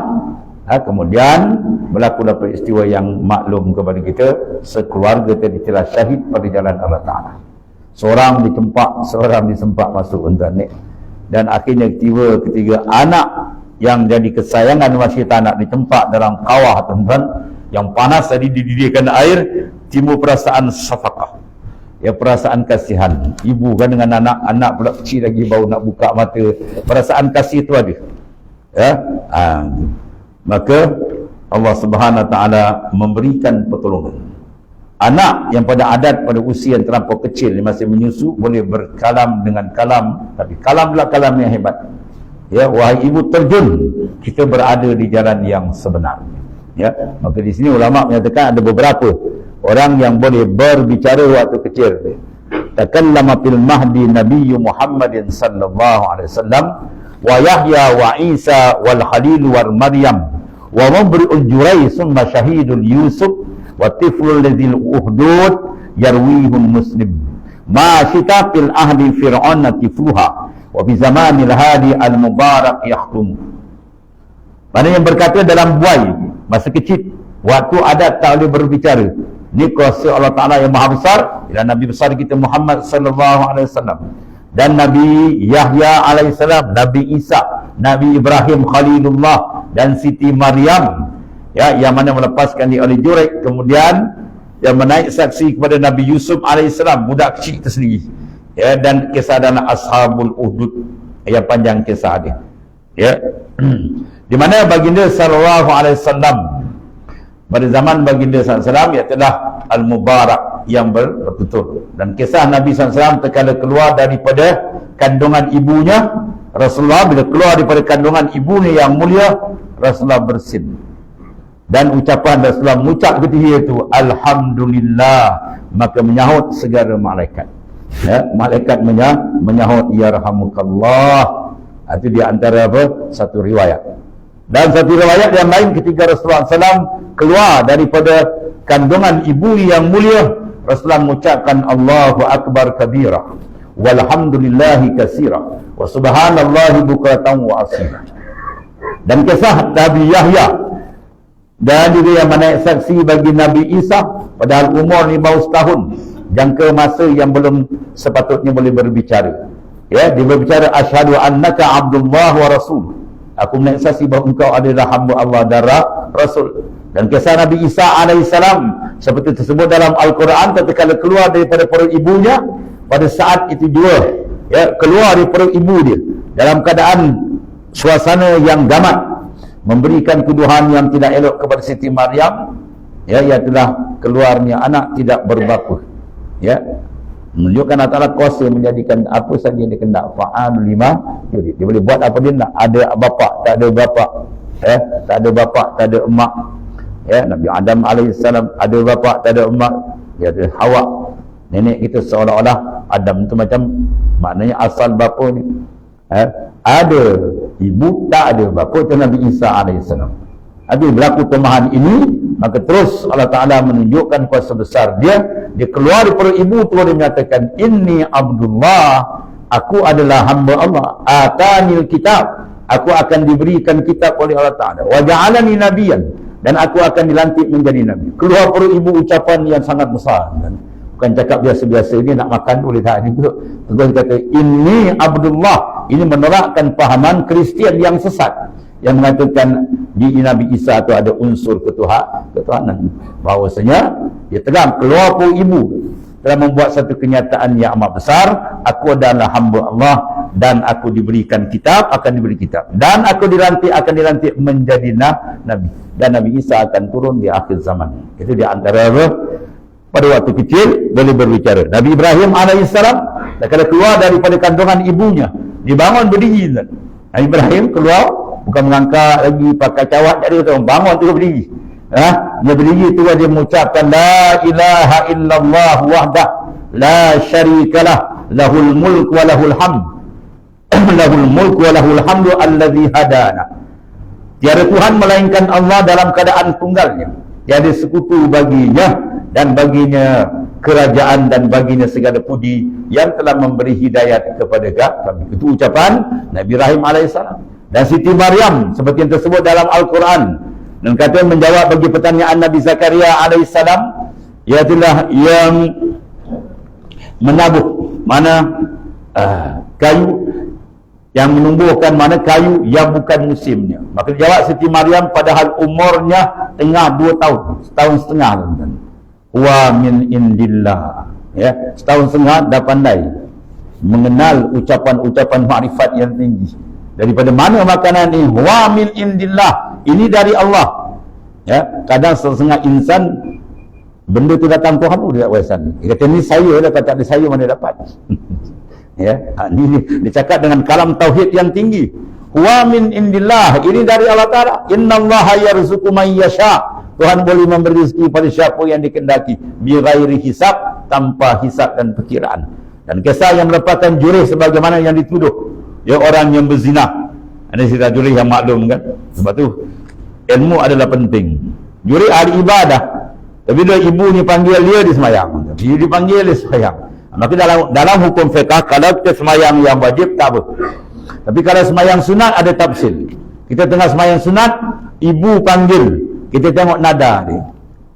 Kemudian berlakulah peristiwa yang maklum kepada kita, sekeluarga tadi telah syahid pada jalan Allah Ta'ala. Seorang ditempak, seorang disempak masuk internet. Dan akhirnya ketiga anak yang jadi kesayangan masyitah anak ditempak dalam kawah, tuan-tuan, yang panas tadi dididihkan air, timbul perasaan syafaqah, ya, perasaan kasihan. Ibu kan dengan anak pula kecil lagi, baru nak buka mata, perasaan kasih itu ada, ya. Maka Allah Subhanahu wa taala memberikan pertolongan. Anak yang pada adat pada usia yang terlampau kecil, masih menyusu, boleh berkalam dengan kalam, tapi kalam pula kalam yang hebat. Ya, wahai ibu, terjun, kita berada di jalan yang sebenar. Ya, maka di sini ulama menyatakan ada beberapa orang yang boleh berbicara waktu kecil. Takallama fil mahdi Nabi Muhammadin sallallahu alaihi wasallam, wa Yahya wa Isa wal Khalil wal Maryam wa Mabri'ul Jurai summa syahidul Yusuf wa tiflul ladzil uhdud yarwihul Muslim ma syita fil ahli Fir'aun tifluha wa bi zamanil hadi al mubarak yahkum. Mana yang berkata dalam buai masa kecil, waktu adat tak boleh berbicara. Ini kuasa Allah Ta'ala yang maha besar, dan Nabi besar kita Muhammad sallallahu alaihi wasallam, dan Nabi Yahya alaihissalam, Nabi Isa, Nabi Ibrahim Khalilullah, dan Siti Maryam, ya, yang mana melepaskan dia oleh Juraik, kemudian yang menaik saksi kepada Nabi Yusuf alaihissalam, budak kecil itu sendiri, ya, dan kisah dalam Ashabul Uhdud yang panjang kisah dia, ya. Di mana baginda sallallahu alaihi wasallam pada zaman baginda sallallahu alaihi wasallam ialah al-mubarak yang bertutur, dan kisah Nabi SAW terkala keluar daripada kandungan ibunya, Rasulullah bila keluar daripada kandungan ibunya yang mulia, Rasulullah bersin, dan ucapan Rasulullah mengucap ketika itu Alhamdulillah, maka menyahut segala malaikat, ya, malaikat menyahut yarhamukallah. Itu di antara satu riwayat. Dan satu riwayat yang lain, ketika Rasulullah SAW keluar daripada kandungan ibu yang mulia, Rasulullah mengucapkan Allahu Akbar kabira walhamdulillahi kasira wa subhanallahi bukratan wa asila. Dan kisah Nabi Yahya, dan juga yang menaik saksi bagi Nabi Isa, padahal umur ni baru setahun, jangka masa yang belum sepatutnya boleh berbicara, ya, dia berbicara asyhadu annaka abdullah wa rasul, aku menaik saksi bahawa engkau adalah hamba Allah dan Rasul. Dan kisah Nabi Isa alaihissalam seperti tersebut dalam Al-Quran, tatkala keluar daripada perut ibunya, pada saat itu juga, ya, keluar dari perut ibu dia dalam keadaan suasana yang gamat, memberikan tuduhan yang tidak elok kepada Siti Maryam, ya, ialah keluarnya anak tidak berbapa, ya, menunjukkan Allah Ta'ala kuasa menjadikan apa saja yang dikendak. Fa'al lima yurid, dia boleh buat apa dia nak. Ada bapa, tak ada bapa, ya, tak ada bapa, tak ada emak, ya. Nabi Adam alaihissalam ada bapa, tak ada emak, ya. Ada Hawa, nenek kita, seolah-olah Adam tu macam maknanya asal bapa ni, ada ibu, tak ada bapa, itu Nabi Isa alaihissalam. Habis berlaku kelemahan ini, maka terus Allah Ta'ala menunjukkan kuasa besar dia keluar daripada ibu tu, dia menyatakan, inni Abdullah, aku adalah hamba Allah, atanil kitab, aku akan diberikan kitab oleh Allah Ta'ala, wa ja'alani nabiyan, dan aku akan dilantik menjadi nabi. Keluar daripada ibu ucapan yang sangat besar, kan? Bukan cakap biasa-biasa, ini nak makan boleh tak juga. Terus kata inni Abdullah. Ini menolakkan fahaman Kristian yang sesat, yang mengatakan di Nabi Isa itu ada unsur ketuhanan. Bahawasanya dia telah keluar dari ibu, telah membuat satu kenyataan yang amat besar, aku adalah hamba Allah dan aku diberikan kitab, akan diberi kitab, dan aku akan dilantik menjadi nabi, dan Nabi Isa akan turun di akhir zaman. Itu di antara pada waktu kecil boleh berbicara. Nabi Ibrahim alaihissalam, kalau keluar daripada kandungan ibunya, dibangun berdiri. Nabi Ibrahim keluar, bukan mengangkat lagi pakai cawat, jadi tu bangun tu berdiri. Dia berdiri tu dia mengucapkan la ilaha illallah wahdah la syarikalah lahul mulk wa lahul hamd lahul mulk wa lahul hamdu alladhi hadana. Tiada Tuhan melainkan Allah dalam keadaan tunggalnya, tiada sekutu baginya, dan baginya kerajaan dan baginya segala puji yang telah memberi hidayat kepada kami. Itu ucapan Nabi Ibrahim alaihissalam. Dan Siti Maryam seperti yang tersebut dalam Al-Quran, dan kata menjawab bagi pertanyaan Nabi Zakaria alaihissalam, ialah yang menabuh mana kayu, yang menumbuhkan mana kayu yang bukan musimnya. Maka jawab Siti Maryam padahal umurnya tengah 2 tahun, setahun setengah, tuan-tuan. Wa min indillah, ya, setahun setengah dah pandai mengenal ucapan-ucapan makrifat yang tinggi. Daripada mana makanan ini? Wa min indillah, ini dari Allah, ya. Kadang setengah insan benda tu datang Tuhan tu dia wasan. Dia kata ni saya dapat, tak ada saya mana dapat. Ya, ini dia cakap dengan kalam tauhid yang tinggi. Wa min indillah, ini dari Allah Ta'ala. Innallaha yarzuqu man yasha, Tuhan boleh memberi rezeki pada siapa yang dikehendaki, bi ghairi hisab, tanpa hisab dan perkiraan. Dan kisah yang melepaskan jurih sebagaimana yang dituduh, ya, orang yang berzina. Ada cerita jurih yang maklum, kan? Sebab tu ilmu adalah penting. Jurih ahli ibadah, tapi bila ibu ni panggil dia semayang, dia dipanggil dia semayang. Maka dalam hukum fiqh, kalau kita semayang yang wajib tak apa, tapi kalau semayang sunat ada tafsir. Kita tengah semayang sunat, ibu panggil, kita tengok nada dia.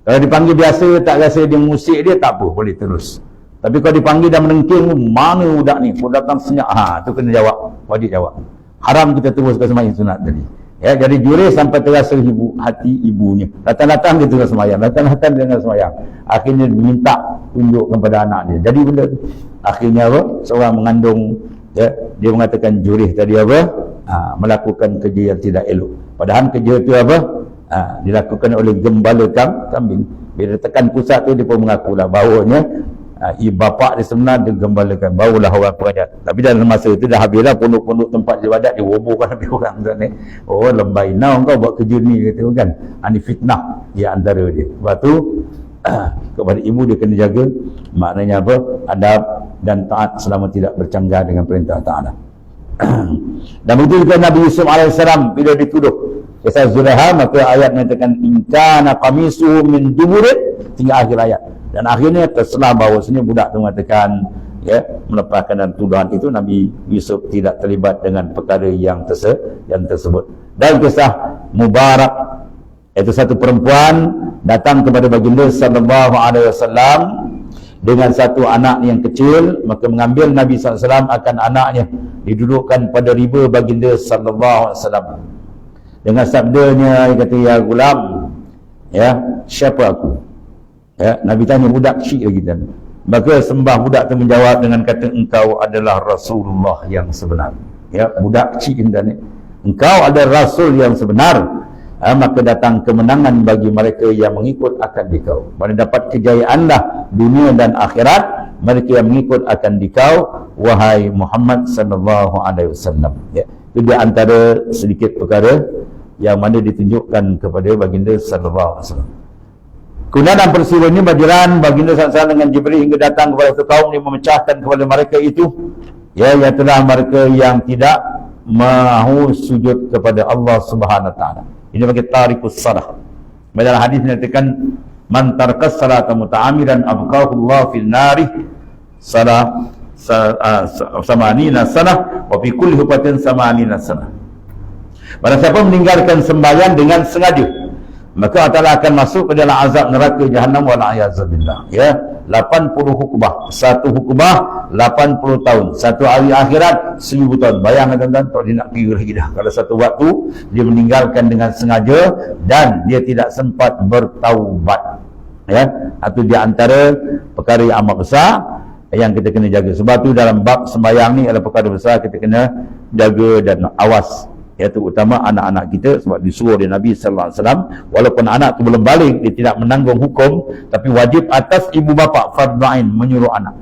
Kalau dipanggil biasa, tak rasa dia musik dia, tak apa, boleh terus. Tapi kalau dipanggil dan menengking, mana budak ni, pun datang senyap, tu kena jawab, wajib jawab. Haram kita teruskan semayang sunat tadi. Ya, jadi jurih sampai terasa hati ibunya. Datang-datang dia terus semayang, datang-datang dia tengah semayang. Akhirnya minta tunjuk kepada anak dia. Jadi benda tu, akhirnya apa? Seorang mengandung, ya, dia mengatakan jurih tadi apa? Melakukan kerja yang tidak elok. Padahal kerja itu apa? Dilakukan oleh gembala kambing. Bila tekan pusat tu, dia pun mengakulah bahawanya bapa dia sebenar dia gembalakan, barulah orang pengajar. Tapi dalam masa itu dah habislah pondok-pondok tempat ibadat, dia robohkan habis orang tu ni. Oh, lembai now kau buat kerja ni, kata kan. Ini fitnah di antara dia. Sebab tu kepada ibu dia kena jaga, maknanya apa? Adab dan taat selama tidak bercanggah dengan perintah Ta'ala. Dan begitu juga Nabi Yusuf alaihissalam bila dituduh kisah Zulaikha, maka ayat mengatakan inkana qamisu min duburin, hingga akhir ayat. Dan akhirnya terselah bahawasanya budak itu mengatakan, ya, melepaskan dan tuduhan itu Nabi Yusuf tidak terlibat dengan perkara yang tersebut. Dan kisah Mubarak, iaitu satu perempuan datang kepada baginda sallallahu alaihi wasallam dengan satu anak yang kecil, maka mengambil Nabi SAW akan anaknya, didudukkan pada riba baginda sallallahu alaihi wasallam. Dengan sabdanya, dia kata, ya gulam, ya, siapa aku? Ya, Nabi tanya budak kecil lagi dan maka sembah budak itu menjawab dengan kata, engkau adalah Rasulullah yang sebenar. Ya, budak kecil dan engkau adalah rasul yang sebenar, maka datang kemenangan bagi mereka yang mengikut akan dikau. Mana dapat kejayaanlah dunia dan akhirat mereka yang mengikut akan dikau, wahai Muhammad sallallahu alaihi wasallam. Ya, itu di antara sedikit perkara yang mana ditunjukkan kepada baginda sallallahu alaihi wasallam. Kemudian dalam peristiwa ini berjalan baginda sallallahu dengan Jibril hingga datang kepada satu kaum yang memecahkan kepada mereka itu, ya, iaitulah mereka yang tidak mahu sujud kepada Allah Subhanahu wa taala. Ini bagi tarikus salah. Dalam hadis menyatakan man tarkas salata muta'amiran abqahu Allah fil nari samanina sanah wa fi kulli hubatin samanina sanah. Barang siapa meninggalkan sembahyang dengan sengaja, maka Allah akan masuk ke dalam azab neraka Jahannam wal a'yazubillah. Ya, 80 hukbah. Satu hukbah 80 tahun. Satu hari akhirat 1000 tahun. Bayangkan tuan-tuan, tak dia nak pergi lagi dah. Kalau satu waktu dia meninggalkan dengan sengaja dan dia tidak sempat bertaubat. Ya, itu di antara perkara yang amat besar yang kita kena jaga. Sebab tu dalam bab sembahyang ni adalah perkara besar kita kena jaga dan awas, iaitu utama anak-anak kita. Sebab disuruh oleh Nabi sallallahu alaihi wasallam, walaupun anak tu belum balik, dia tidak menanggung hukum, tapi wajib atas ibu bapa fardhu ain menyuruh anak.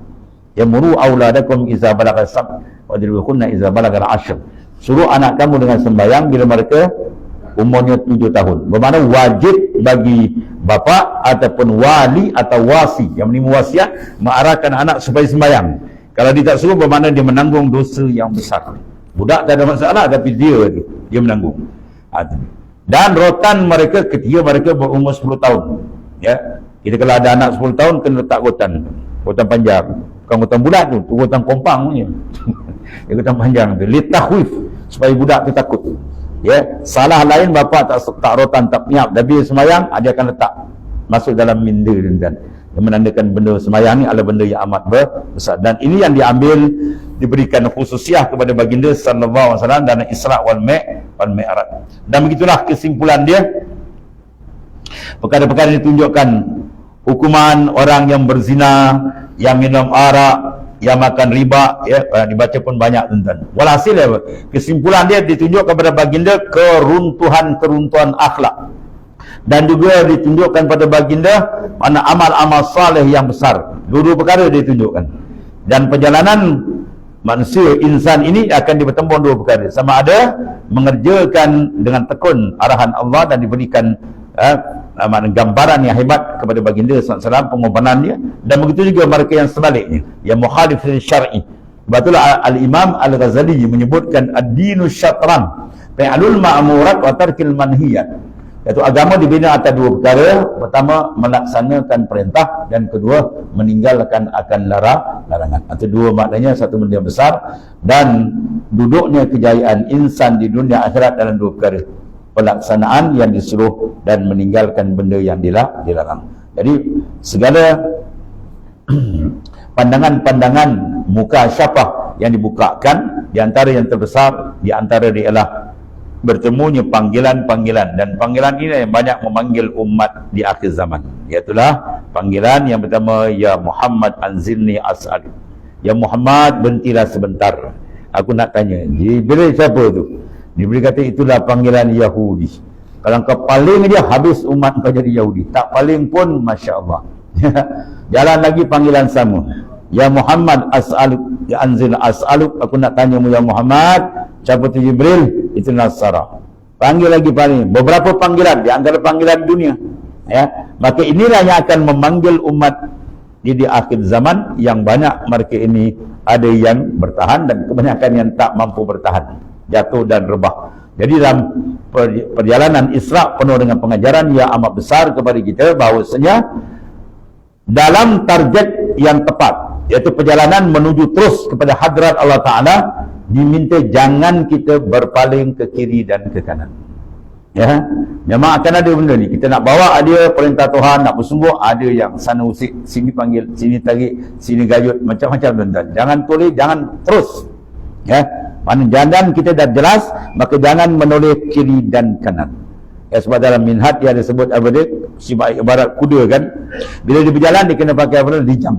Ya muru auladakum iza balagha sab wa dirbukunna iza balagha al-ashr. Suruh anak kamu dengan sembahyang bila mereka umurnya 7 tahun. Bermakna wajib bagi bapa ataupun wali atau wasi yang menerima wasiat mengarahkan anak supaya sembahyang. Kalau dia tak suruh, bermakna dia menanggung dosa yang besar. Budak tak ada masalah, tapi dia menanggung. Dan rotan mereka ketika mereka berumur 10 tahun. Ya, kita kalau ada anak 10 tahun kena letak rotan panjang. Bukan rotan bulat tu rotan kompang punya. Dia rotan panjang tu, litahwif, supaya budak tu takut. Ya, salah lain bapa tak rotan, tak niat, tapi semayang dia akan letak masuk dalam minda dan yang menandakan benda semayang ni adalah benda yang amat besar. Dan ini yang diambil, diberikan khususiah kepada baginda sallallahu alaihi wasallam dan Isra wal Mi'raj. Dan begitulah kesimpulan dia. Perkara-perkara yang ditunjukkan hukuman orang yang berzina, yang minum arak, yang makan riba, ya, dibaca pun banyak tuan-tuan. Walhasil kesimpulan dia ditunjuk kepada baginda keruntuhan akhlak. Dan juga ditunjukkan pada baginda mana amal-amal saleh yang besar. Dua perkara ditunjukkan. Dan perjalanan manusia, insan ini akan bertemu dua perkara. Sama ada mengerjakan dengan tekun arahan Allah dan diberikan gambaran yang hebat kepada baginda SAW, pengorbanan dia. Dan begitu juga mereka yang sebaliknya, yang mukhalif syar'i. Sebab itulah Al-Imam Al-Ghazali menyebutkan ad-dinu syatran fi'lul ma'murat wa tarkil manhiyat. Iaitu agama dibina atas dua perkara. Pertama, melaksanakan perintah, dan kedua, meninggalkan akan larangan. Itu dua maknanya, satu benda besar. Dan duduknya kejayaan insan di dunia akhirat dalam dua perkara: pelaksanaan yang disuruh dan meninggalkan benda yang dilarang. Jadi segala pandangan-pandangan muka syafah yang dibukakan, di antara yang terbesar di antara dia ialah bertemunya panggilan-panggilan, dan panggilan ini yang banyak memanggil umat di akhir zaman. Iaitulah panggilan yang pertama, ya Muhammad anzilni as'aluk. Ya Muhammad, berhentilah sebentar, aku nak tanya. Jibril siapa tu? Jibril kata itulah panggilan Yahudi. Kalau kau paling dia, habis umat kau jadi Yahudi. Tak paling pun, Masya Allah. Jalan lagi panggilan sama, ya Muhammad as'aluk, ya anzil as'aluk, aku nak tanya mu ya Muhammad. Siapa tu Jibril? Itu Nasara. Panggil lagi paling beberapa panggilan di antara panggilan dunia. Ya, maka inilah yang akan memanggil umat di akhir zaman, yang banyak mereka ini ada yang bertahan dan kebanyakan yang tak mampu bertahan, jatuh dan rebah. Jadi dalam perjalanan Isra penuh dengan pengajaran yang amat besar kepada kita, bahawasanya dalam target yang tepat, iaitu perjalanan menuju terus kepada hadrat Allah Ta'ala, diminta jangan kita berpaling ke kiri dan ke kanan. Ya, memang akan ada benda ni. Kita nak bawa dia perintah Tuhan, nak bersungguh, ada yang sana usik, sini panggil, sini tarik, sini gayut, macam-macam benda. Jangan toleh, jangan terus. Ya, mana jalan kita dah jelas, maka jangan menoleh kiri dan kanan. Ya, sebab dalam minhaj dia ada sebut apa dia, sifat ibarat kuda kan. Bila dia berjalan, dia kena pakai apa dia, dijam.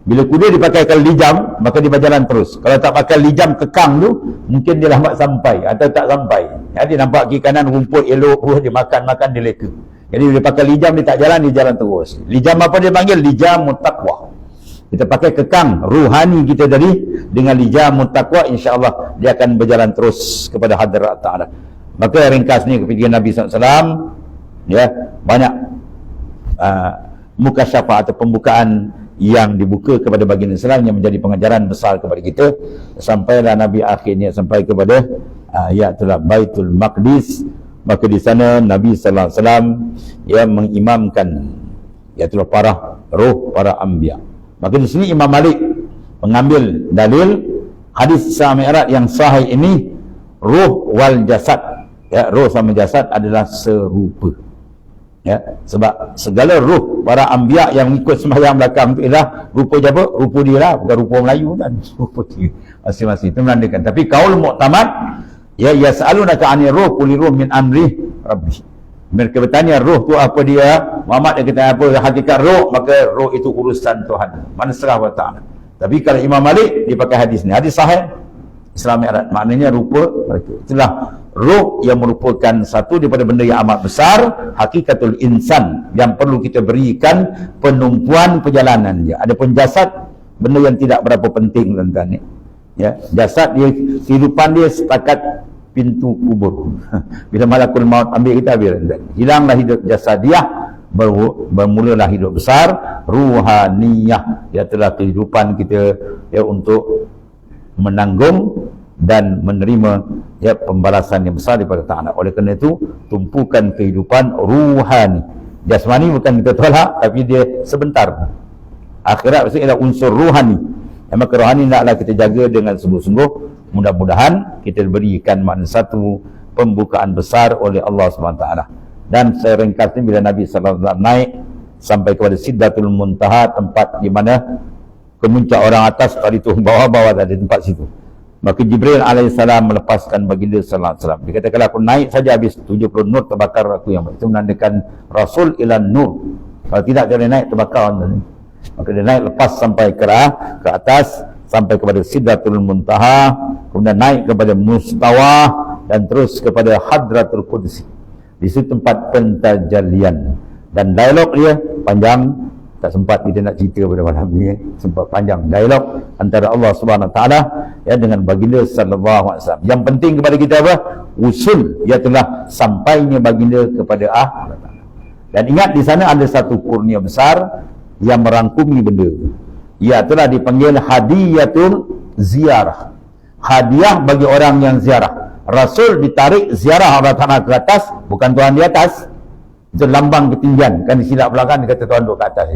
Bila kuda dipakaikan lijam, maka dia berjalan terus. Kalau tak pakai lijam kekang tu, mungkin dia lambat sampai atau tak sampai. Dia nampak kiri kanan rumput elok, dia makan, dia leka. Jadi bila pakai lijam, dia tak jalan, dia jalan terus. Lijam apa dia panggil? Lijam taqwa. Kita pakai kekang ruhani kita tadi dengan lijam taqwa, insya-Allah dia akan berjalan terus kepada hadrat Ta'ala. Maka ringkas ni kepikiran Nabi SAW, ya, banyak mukasyafah atau pembukaan yang dibuka kepada baginda Islam yang menjadi pengajaran besar kepada kita. Sampailah Nabi akhirnya sampai kepada itulah Baitul Maqdis. Maka di sana Nabi sallallahu alaihi wasallam yang mengimamkan itulah para roh, para anbiya. Maka di sini Imam Malik mengambil dalil hadis Isra Mi'raj yang sahih ini, roh wal jasad, ya, roh sama jasad adalah serupa. Ya, sebab segala ruh para anbiya yang mengikut sembahyang belakang tu ialah rupa apa? Rupa dia lah, bukan rupa Melayu kan. Rupa dia masing-masing itu menandakan. Tapi kaul muktamad, ya, yas'alunaka 'anil ruh qul ruh min amri rabbi. Mereka bertanya roh tu apa dia? Muhammad dia kata apa hakikat roh? Maka roh itu urusan Tuhan, mana serah wa ta'ala. Tapi kalau Imam Malik dia pakai hadis ni, hadis sahih Isra Mi'raj, maknanya rupa mereka. Itulah roh yang merupakan satu daripada benda yang amat besar, hakikatul insan, yang perlu kita berikan penumpuan perjalanan dia. Adapun jasad, benda yang tidak berapa penting tuan-tuan ni. Ya, jasad dia, kehidupan dia setakat pintu kubur. Bila malakul maut ambil kita, habis tuan-tuan. Hilanglah hidup jasadiah, bermulalah hidup besar ruhaniyah. Ia telah kehidupan kita, ya, untuk menanggung dan menerima, ya, pembalasan yang besar daripada Ta'ala. Oleh kerana itu, tumpukan kehidupan ruhani. Jasmani bukan kita tolak, tapi dia sebentar. Akhirat maksudnya ialah unsur ruhani. Yang maka rohani naklah kita jaga dengan sungguh-sungguh. Mudah-mudahan kita diberikan makna satu pembukaan besar oleh Allah SWT. Dan saya ringkasnya bila Nabi SAW naik sampai kepada Sidratul Muntaha, tempat di mana kemuncak orang atas, tadi tu bawah-bawah ada tempat situ. Maka Jibril alaihissalam melepaskan baginda sallallahu alaihi wasallam. Dia kata kalau aku naik saja habis 70 nur terbakar aku yang itu menandakan Rasul ilan nur. Kalau tidak dia naik terbakar ni. Maka dia naik lepas sampai ke atas sampai kepada Sidratul Muntaha, kemudian naik kepada Mustawa dan terus kepada Hadratul Qudsi. Di situ tempat pentajalian. Dan dialog dia panjang. Tak sempat kita nak cerita pada malam ni, sempat panjang dialog antara Allah Subhanahu Wa Taala, ya, dengan baginda sallallahu alaihi wasallam. Yang penting kepada kita apa? Usul, ialah sampainya baginda kepada Allah. Dan ingat di sana ada satu kurnia besar yang merangkumi benda. Ia telah dipanggil hadiyatul ziarah. Hadiah bagi orang yang ziarah. Rasul ditarik ziarah Allah Taala ke atas, bukan Tuhan di atas. Itu lambang ketinggian, kan silap belakang dia kata Tuhan duduk ke atas.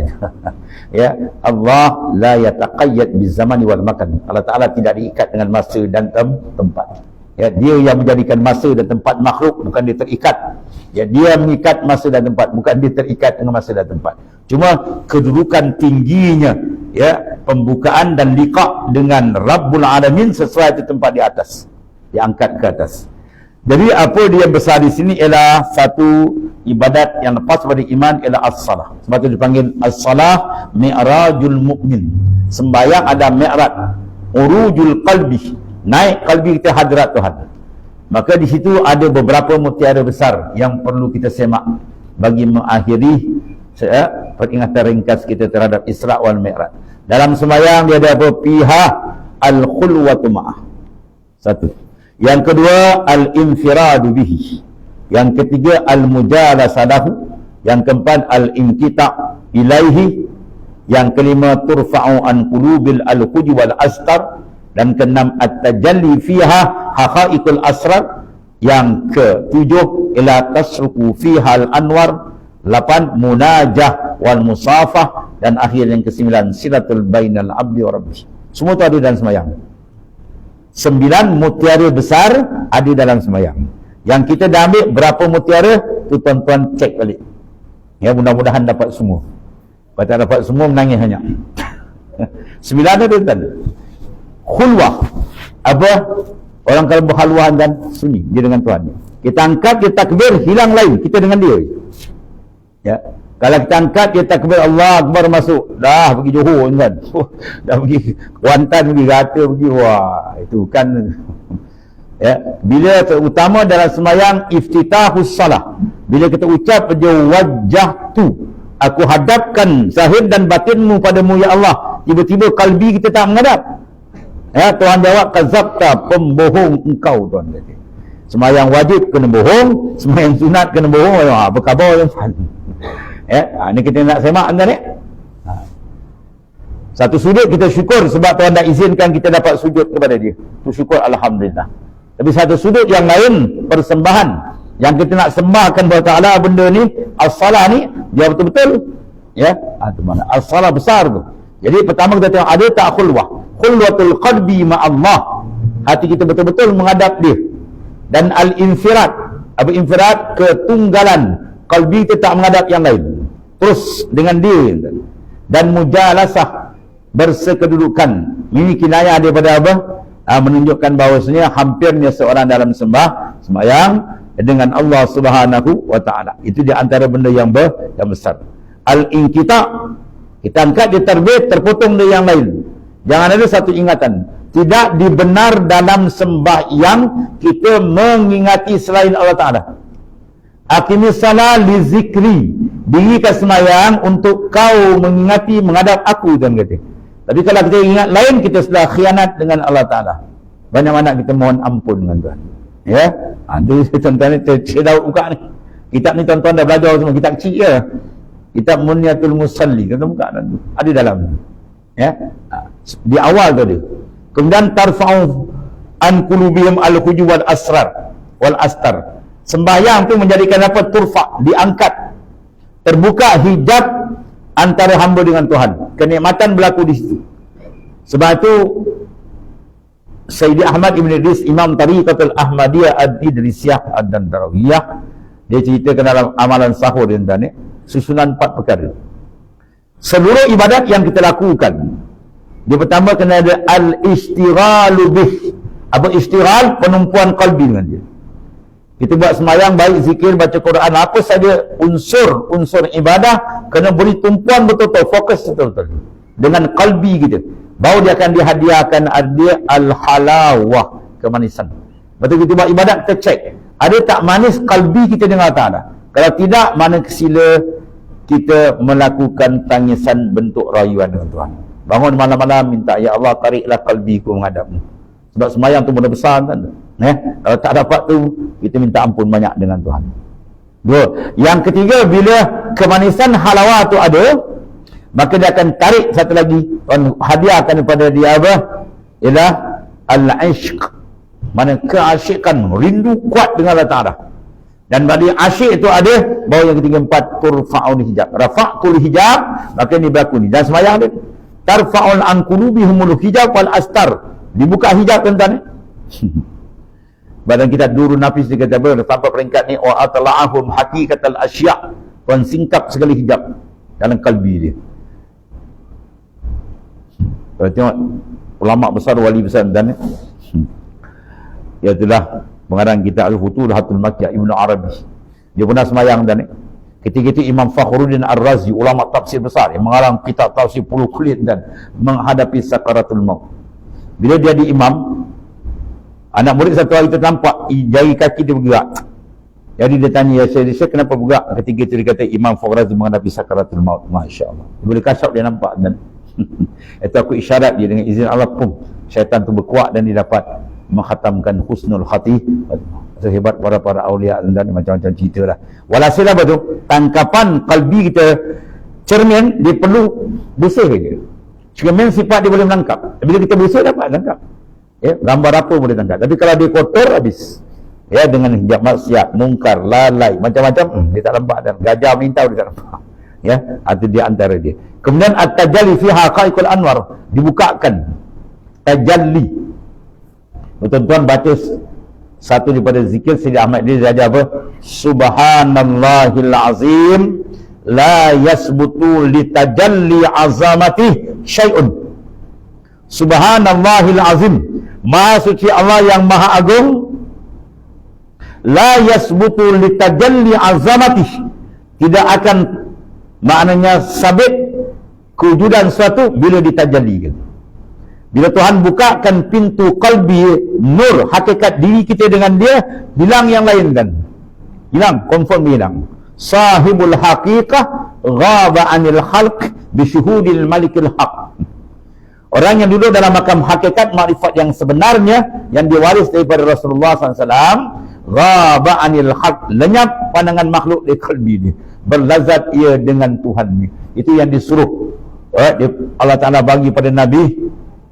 Ya, Allah la yataqayyad bizamani wal makan. Allah Taala tidak diikat dengan masa dan tempat. Ya, dia yang menjadikan masa dan tempat makhluk, bukan dia terikat. Ya, dia mengikat masa dan tempat, bukan dia terikat dengan masa dan tempat. Cuma kedudukan tingginya, ya, pembukaan dan liqa' dengan Rabbul Alamin sesuai di tempat di atas, diangkat ke atas. Jadi apa dia besar di sini ialah satu ibadat yang lepas pada iman ialah as-salah. Sebab itu dipanggil as-salah mi'rajul mu'min. Sembahyang ada mi'raj, urujul qalbi, naik qalbi kita hadrat Tuhan. Maka di situ ada beberapa mutiara besar yang perlu kita semak bagi mengakhiri peringatan ringkas kita terhadap Isra wal Mi'raj. Dalam sembahyang dia ada apa? Fiha al-khulwatu ma'ah. Satu. Yang kedua, al-infiradu bihi. Yang ketiga, al-mujalasah lahu. Yang keempat, al-inqita' ilaihi. Yang kelima, turfa'u an qulubil al-huj wal astar. Dan keenam, at-tajalli fiha haqaiqul asrar. Yang ketujuh, ila tasruku fiha al-anwar. 8, munajah wal musafah. Dan akhir yang ke-9, silatul bainal abdi wa rabbi. Semua itu ada dalam sembahyang. 9 mutiara besar ada dalam sembahyang. Yang kita dah ambil berapa mutiara tu tuan-tuan cek balik. Ya, mudah-mudahan dapat semua. Kalau tak dapat semua menangis hanya. 9 ada tuan. Khulwah. Apa? Orang kalau berhalwah dan sunyi dia dengan Tuhan. Kita angkat, kita takbir, hilang lain, kita dengan dia. Ya. Kalau kita angkat, dia takbir Allah Akbar masuk. Dah pergi Johor kan. Dah pergi Kuantan, pergi Gata, pergi. Wah, itu kan. Ya. Bila terutama dalam sembahyang iftitahus salah. Bila kita ucap wajah tu, aku hadapkan zahir dan batinmu padamu ya Allah. Tiba-tiba kalbi kita tak menghadap. Ya, Tuhan jawab, kazabta, pembohong engkau, Tuhan kata. Sembahyang wajib kena bohong, sembahyang sunat kena bohong. Apa khabar tuan? Ya, ini kita nak semak anda ni. Satu sudut kita syukur sebab Tuhan dah izinkan kita dapat sujud kepada dia. Itu syukur alhamdulillah. Tapi satu sudut yang lain, persembahan yang kita nak sembahkan kepada Taala benda ni, as-salah ni, dia betul-betul ya, itu mana? As-salah besar tu. Jadi pertama kita tengok ada tak khulwah. Khulwatul qalbi ma'allah. Hati kita betul-betul menghadap dia. Dan al-infirat. Apa infirat? Ketunggalan. Qalbi kita tak menghadap yang lain. Terus dengan dia. Dan mujalasah, bersekedudukan. Ini kinayah daripada apa? Menunjukkan bahawasanya hampirnya seorang dalam sembahyang dengan Allah Subhanahu wa taala. Itu di antara benda yang besar. Al-inqita, kita angkat dia terbit, terpotong dari yang lain. Jangan ada satu ingatan. Tidak dibenar dalam sembahyang kita mengingati selain Allah Ta'ala. Aqimis salat li zikri. Dirikan sembahyang untuk kau mengingati, menghadap aku, Tuhan kata. Tapi kalau kita ingat lain, kita sudah khianat dengan Allah Ta'ala. Banyak-banyak kita mohon ampun dengan Tuhan. Ya, itu tuan-tuan ni, saya dah buka ni. Kitab ni tuan-tuan dah belajar semua, kitab kecil je. Kitab Munyatul Musalli, kita buka tu. Ada dalam ni. Ya, di awal tu dia. Kemudian tarfa'u an qulubihim al-hujub wal asrar wal astar. Sembahyang tu menjadikan apa? Turfa, diangkat. Terbuka hijab antara hamba dengan Tuhan. Kenikmatan berlaku di situ. Sebab itu Sayyidi Ahmad Ibn Idris, Imam Tariqatul Ahmadiyah Ad-Idrisiyah Ad-Dandarawiyah, dia ceritakan dalam amalan sahur dia ni, susunan 4 perkara. Seluruh ibadat yang kita lakukan, dia pertama kena ada al-istighalu bih. Apa istighal? Penumpuan qalbi dengan dia. Kita buat sembahyang, baik zikir, baca Quran, apa saja unsur ibadah, kena beri tumpuan betul-betul, fokus betul-betul dengan qalbi kita. Baru dia akan dihadiahkan dia al-halawah, kemanisan. Betul kita buat ibadat, kita cek ada tak manis qalbi kita dengan Allah Ta'ala. Kalau tidak, mana kesila kita melakukan tangisan bentuk rayuan dengan Tuhan. Bangun malam-malam minta, ya Allah tariklah qalbiku menghadapmu. Sebab sembahyang tu benda besar kan. Kalau tak dapat tu, kita minta ampun banyak dengan Tuhan. Dua. Yang ketiga, bila kemanisan halawah tu ada, maka dia akan tarik satu lagi, Tuhan hadiahkan kepada dia apa? Ialah al-ishq. Mana keasyikan, rindu kuat dengan Allah Ta'ala. Dan bagi asyik itu ada, bahawa yang ketiga 4, turfa'ul hijab. Rafa'tul hijab, maka ini berlaku ni. Dan sembahyang dia, tarfa'ul an qulubihumul hijab wal astar. Dibuka hijab tuan-tuan. Badan kita Durun Nafis dia kata apa? Sampai peringkat ni, wa atla'ahum haqiqatal asya'. Tuan singkap segala hijab dalam kalbi dia. Kalau tengok ulama besar, wali besar dan iaitulah pengarang kitab Al-Futuhatul Makkiyah Ibnu Arabi. Dia pernah sembahyang dan ketika itu Imam Fakhruddin Ar-Razi, ulama tafsir besar yang mengarang kitab tafsir 10 kulit dan menghadapi sakaratul maut. Bila dia di imam, anak murid satu hari ternampak jari kaki dia bergerak. Jadi dia tanya, ya saya kenapa bergerak? Ketika itu dia kata Imam Fakhruddin menghadapi sakaratul maut. Masya-Allah. Bila kasyaf dia nampak dan itu aku isyarat dia dengan izin Allah pun syaitan tu berkuat dan dia dapat menghatamkan husnul khati. Sehebat para awliya dan macam-macam cerita lah. Walhasil apa tu? Tangkapan kalbi kita cermin, dia perlu bersih je. Cermin sifat dia boleh menangkap. Bila kita bersih dapat tangkap. Ya, gambar apa boleh tangkap. Tapi kalau dia kotor habis. Ya, dengan hijab maksiat, mungkar, lalai, macam-macam, dia tak nampak. Dan gajah melintau dia tak nampak. Ya, itu dia antara dia. Kemudian at-tajalli fi haqaiqul anwar, dibukakan tajalli. Tuan-tuan baca satu daripada zikir Sayyidi Ahmad dia ajar apa? Subhanallahil azim la yasbutu li tajalli azamati syai'un. Subhanallahil azim, maha suci Allah yang maha agung. La yasbutu li tajalli azamati, tidak akan maknanya sabit kewujudan suatu bila ditajallikan. Bila Tuhan bukakan pintu qalbi, nur hakikat diri kita dengan dia, hilang yang lain kan. Hilang, confirm hilang. Sahibul haqiqah ghaba anil khalq bisyuhudil malikil haq. Orang yang duduk dalam makam hakikat makrifat yang sebenarnya yang diwaris daripada Rasulullah SAW, ghaba anil haq, lenyap pandangan makhluk di qalbi dia, berlazat ia dengan Tuhan ni. Itu yang disuruh Allah Ta'ala bagi pada Nabi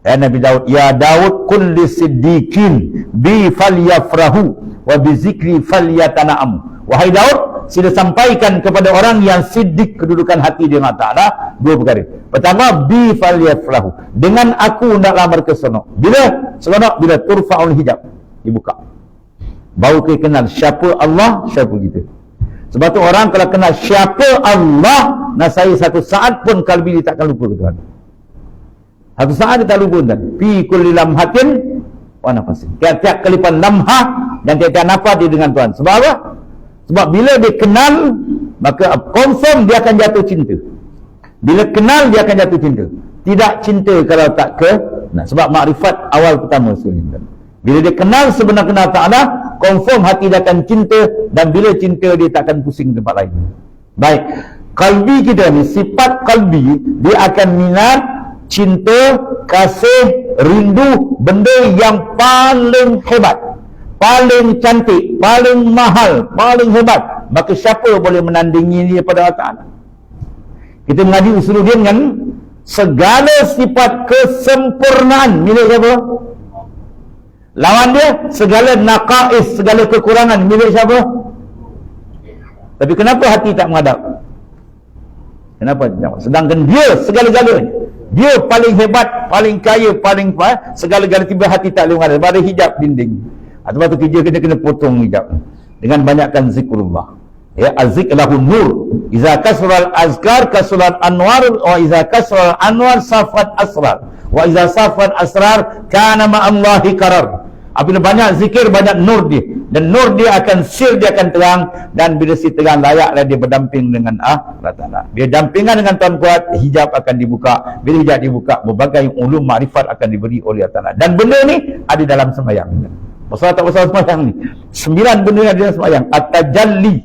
Nabi Daud, ya Daud kun li siddiqin bi falyafrahu wa bi zikri falyatana'am. Wahai Daud, sila sampaikan kepada orang yang siddiq kedudukan hati dengan Ta'ala dua perkara. Pertama, bi falyafrahu, dengan aku hendaklah mereka seronok. Bila seronok? Bila turfa'ul hijab, dibuka, baru kita kenal siapa Allah, siapa kita. Sebab tu orang kalau kenal siapa Allah, nasai satu saat pun kalbi dia takkan lupa ke Tuhan. Satu saat dia tak lupa Tuhan. Fi kulli lamhatin wa nafasin. Tiap-tiap kelipan lamhah dan tiap-tiap nafas dia dengan Tuhan. Sebab apa? Sebab bila dia kenal, maka confirm dia akan jatuh cinta. Bila kenal dia akan jatuh cinta. Tidak cinta kalau tak ke. Nah, sebab makrifat awal pertama sekali. Bila dia kenal sebenar kenal Ta'ala, confirm hati dia akan cinta, dan bila cinta dia tak akan pusing tempat lain. Baik, kalbi kita ni, sifat kalbi, dia akan minat, cinta, kasih, rindu benda yang paling hebat, paling cantik, paling mahal, paling hebat. Maka siapa boleh menandingi dia pada Allah Ta'ala? Kita mengaji usuluddin dengan segala sifat kesempurnaan milik siapa? Lawan dia segala naqais, segala kekurangan milik siapa? Tapi kenapa hati tak menghadap? Kenapa? Sedangkan dia segala-galanya, dia paling hebat, paling kaya, paling segala-gala, tiba hati tak boleh menghadap. Sebab ada hijab dinding. Sebab tu kerja kita kena potong hijab dengan banyakkan zikrullah. Ya, az-zikr lahu nur. Iza kasral azkar kasral anwar, wa iza kasral anwar safat asrar, wa iza safat asrar kana ma Allahi karar. Apabila banyak zikir, banyak nur dia, dan nur dia akan sil, dia akan terang, dan bila si terang layaklah dia berdamping dengan Allah Ta'ala. Bila dampingan dengan Tuhan kuat, hijab akan dibuka. Bila hijab dibuka, berbagai ulum makrifat akan diberi oleh Allah Ta'ala. Dan benda ni ada dalam sembahyang. Masalah tak masalah sembahyang ni, 9 benda yang ada dalam sembahyang. At-tajalli,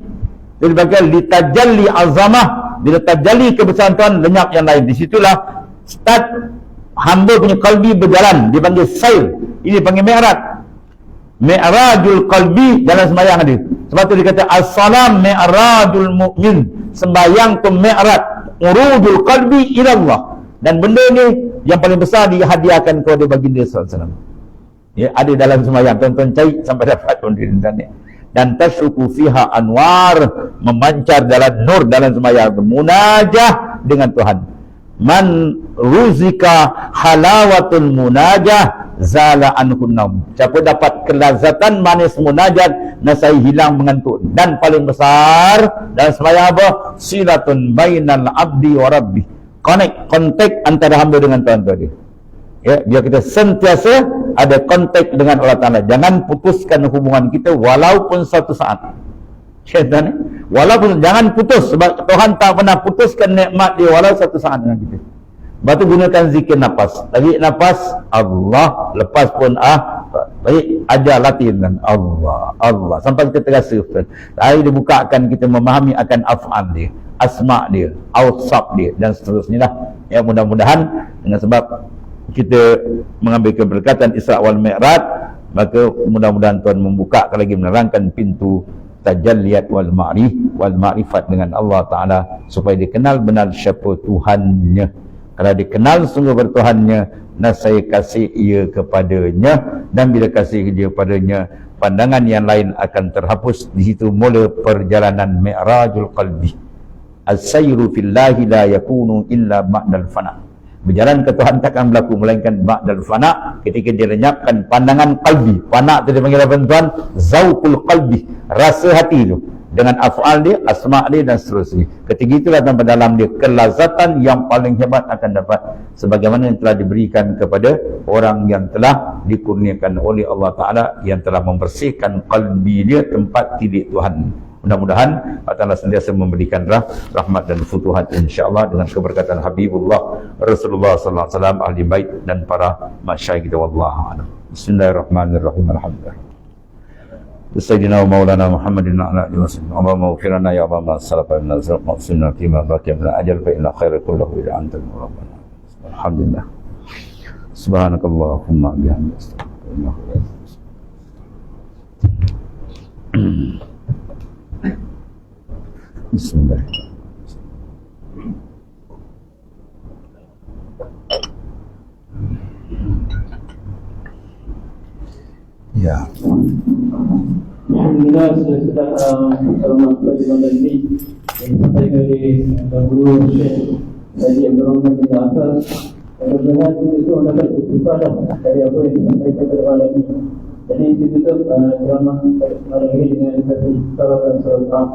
dia dibagikan litajalli azamah. Bila tajalli kebesaran Tuhan, lenyap yang lain. Disitulah start hamba punya kalbi berjalan, dipanggil sail. Ini dipanggil mi'raj, mi'rajul qalbi dalam sembahyang ada. Sebab tu dia kata as-salam mi'rajul mu'min, sembahyang tu mi'raj, urudul qalbi ila Allah. Dan benda ni yang paling besar dihadiahkan kepada baginda SAW. Ya, ada dalam sembahyang. Tuan-tuan cari sampai dapat pun di internet. Dan tasyuku fiha anwar, memancar dalam nur dalam sembahyang tu, munajah dengan Tuhan. Man ruzika halawatul munajah zala anhu naum. Siapa dapat kelazatan manis munajat, nasai hilang mengantuk. Dan paling besar dalam sembahyang apa? Silatun bainal abdi wa rabbi. Kontak antara hamba dengan Tuhan tadi. Ya, biar kita sentiasa ada kontak dengan Allah Ta'ala. Jangan putuskan hubungan kita walaupun suatu saat. Syaitan, walaupun jangan putus, sebab Tuhan tak pernah putuskan nikmat dia walau satu saat dengan kita. Lepas tu gunakan zikir nafas. Tarik nafas Allah, lepas pun baik, ajar latihan Allah, Allah sampai kita terasa betul. Hari dia bukakan kita memahami akan af'al dia, asma' dia, awsaf dia, dan seterusnya lah. Ya, mudah-mudahan dengan sebab kita mengambil keberkatan Isra wal Mi'raj, maka mudah-mudahan Tuhan membukakan lagi, menerangkan pintu tajalliyat wal ma'rifat dengan Allah Ta'ala, supaya dikenal benar siapa Tuhannya. Kalau dikenal sungguh bertuhannya, nasai kasih ia kepadanya, dan bila kasih dia kepadanya, pandangan yang lain akan terhapus. Di situ mula perjalanan mi'rajul qalbi. As-sayru fillahi la yakunu illa ba'dal fana. Berjalan ke Tuhan takkan berlaku melainkan ba'dal fana, ketika dia lenyapkan pandangan qalbi. Fana tu dia panggil apa tuan? Zauqul qalbi, rasa hati tu, dengan af'al dia, asma' dia, dan seterusnya. Ketika itulah tanpa dalam dia kelazatan yang paling hebat akan dapat, sebagaimana yang telah diberikan kepada orang yang telah dikurniakan oleh Allah Ta'ala, yang telah membersihkan qalbi dia, tempat tilik Tuhan. Mudah-mudahan Allah Ta'ala sentiasa memberikan rahmat dan futuhat insya-Allah dengan keberkatan Habibullah Rasulullah sallallahu alaihi wasallam, ahli bait dan para masyayikh kita. Wallahu a'lam. Bismillahirrahmanirrahim. Alhamdulillah. Sayyidina wa maulana Muhammadin ala alihi wasallam. Allahumma ighfir lana ya Rabbana salafa lana waqsimna fima baqiya min ajal fa inna khairal kullahu ila anta rabbana. Alhamdulillah. Subhanakallahumma bihamdika. Bismillah. Ya. Alhamdulillah sudah selama pelajaran ini yang disampaikan oleh Guru Syekh Haji Abdul Rahman bin Jaafar. Mudah-mudahan itu dapat istifadah dari apa yang disampaikan pada malam ini. Jadi kita tutup ceramah pada malam ini dengan satu salam dan salam.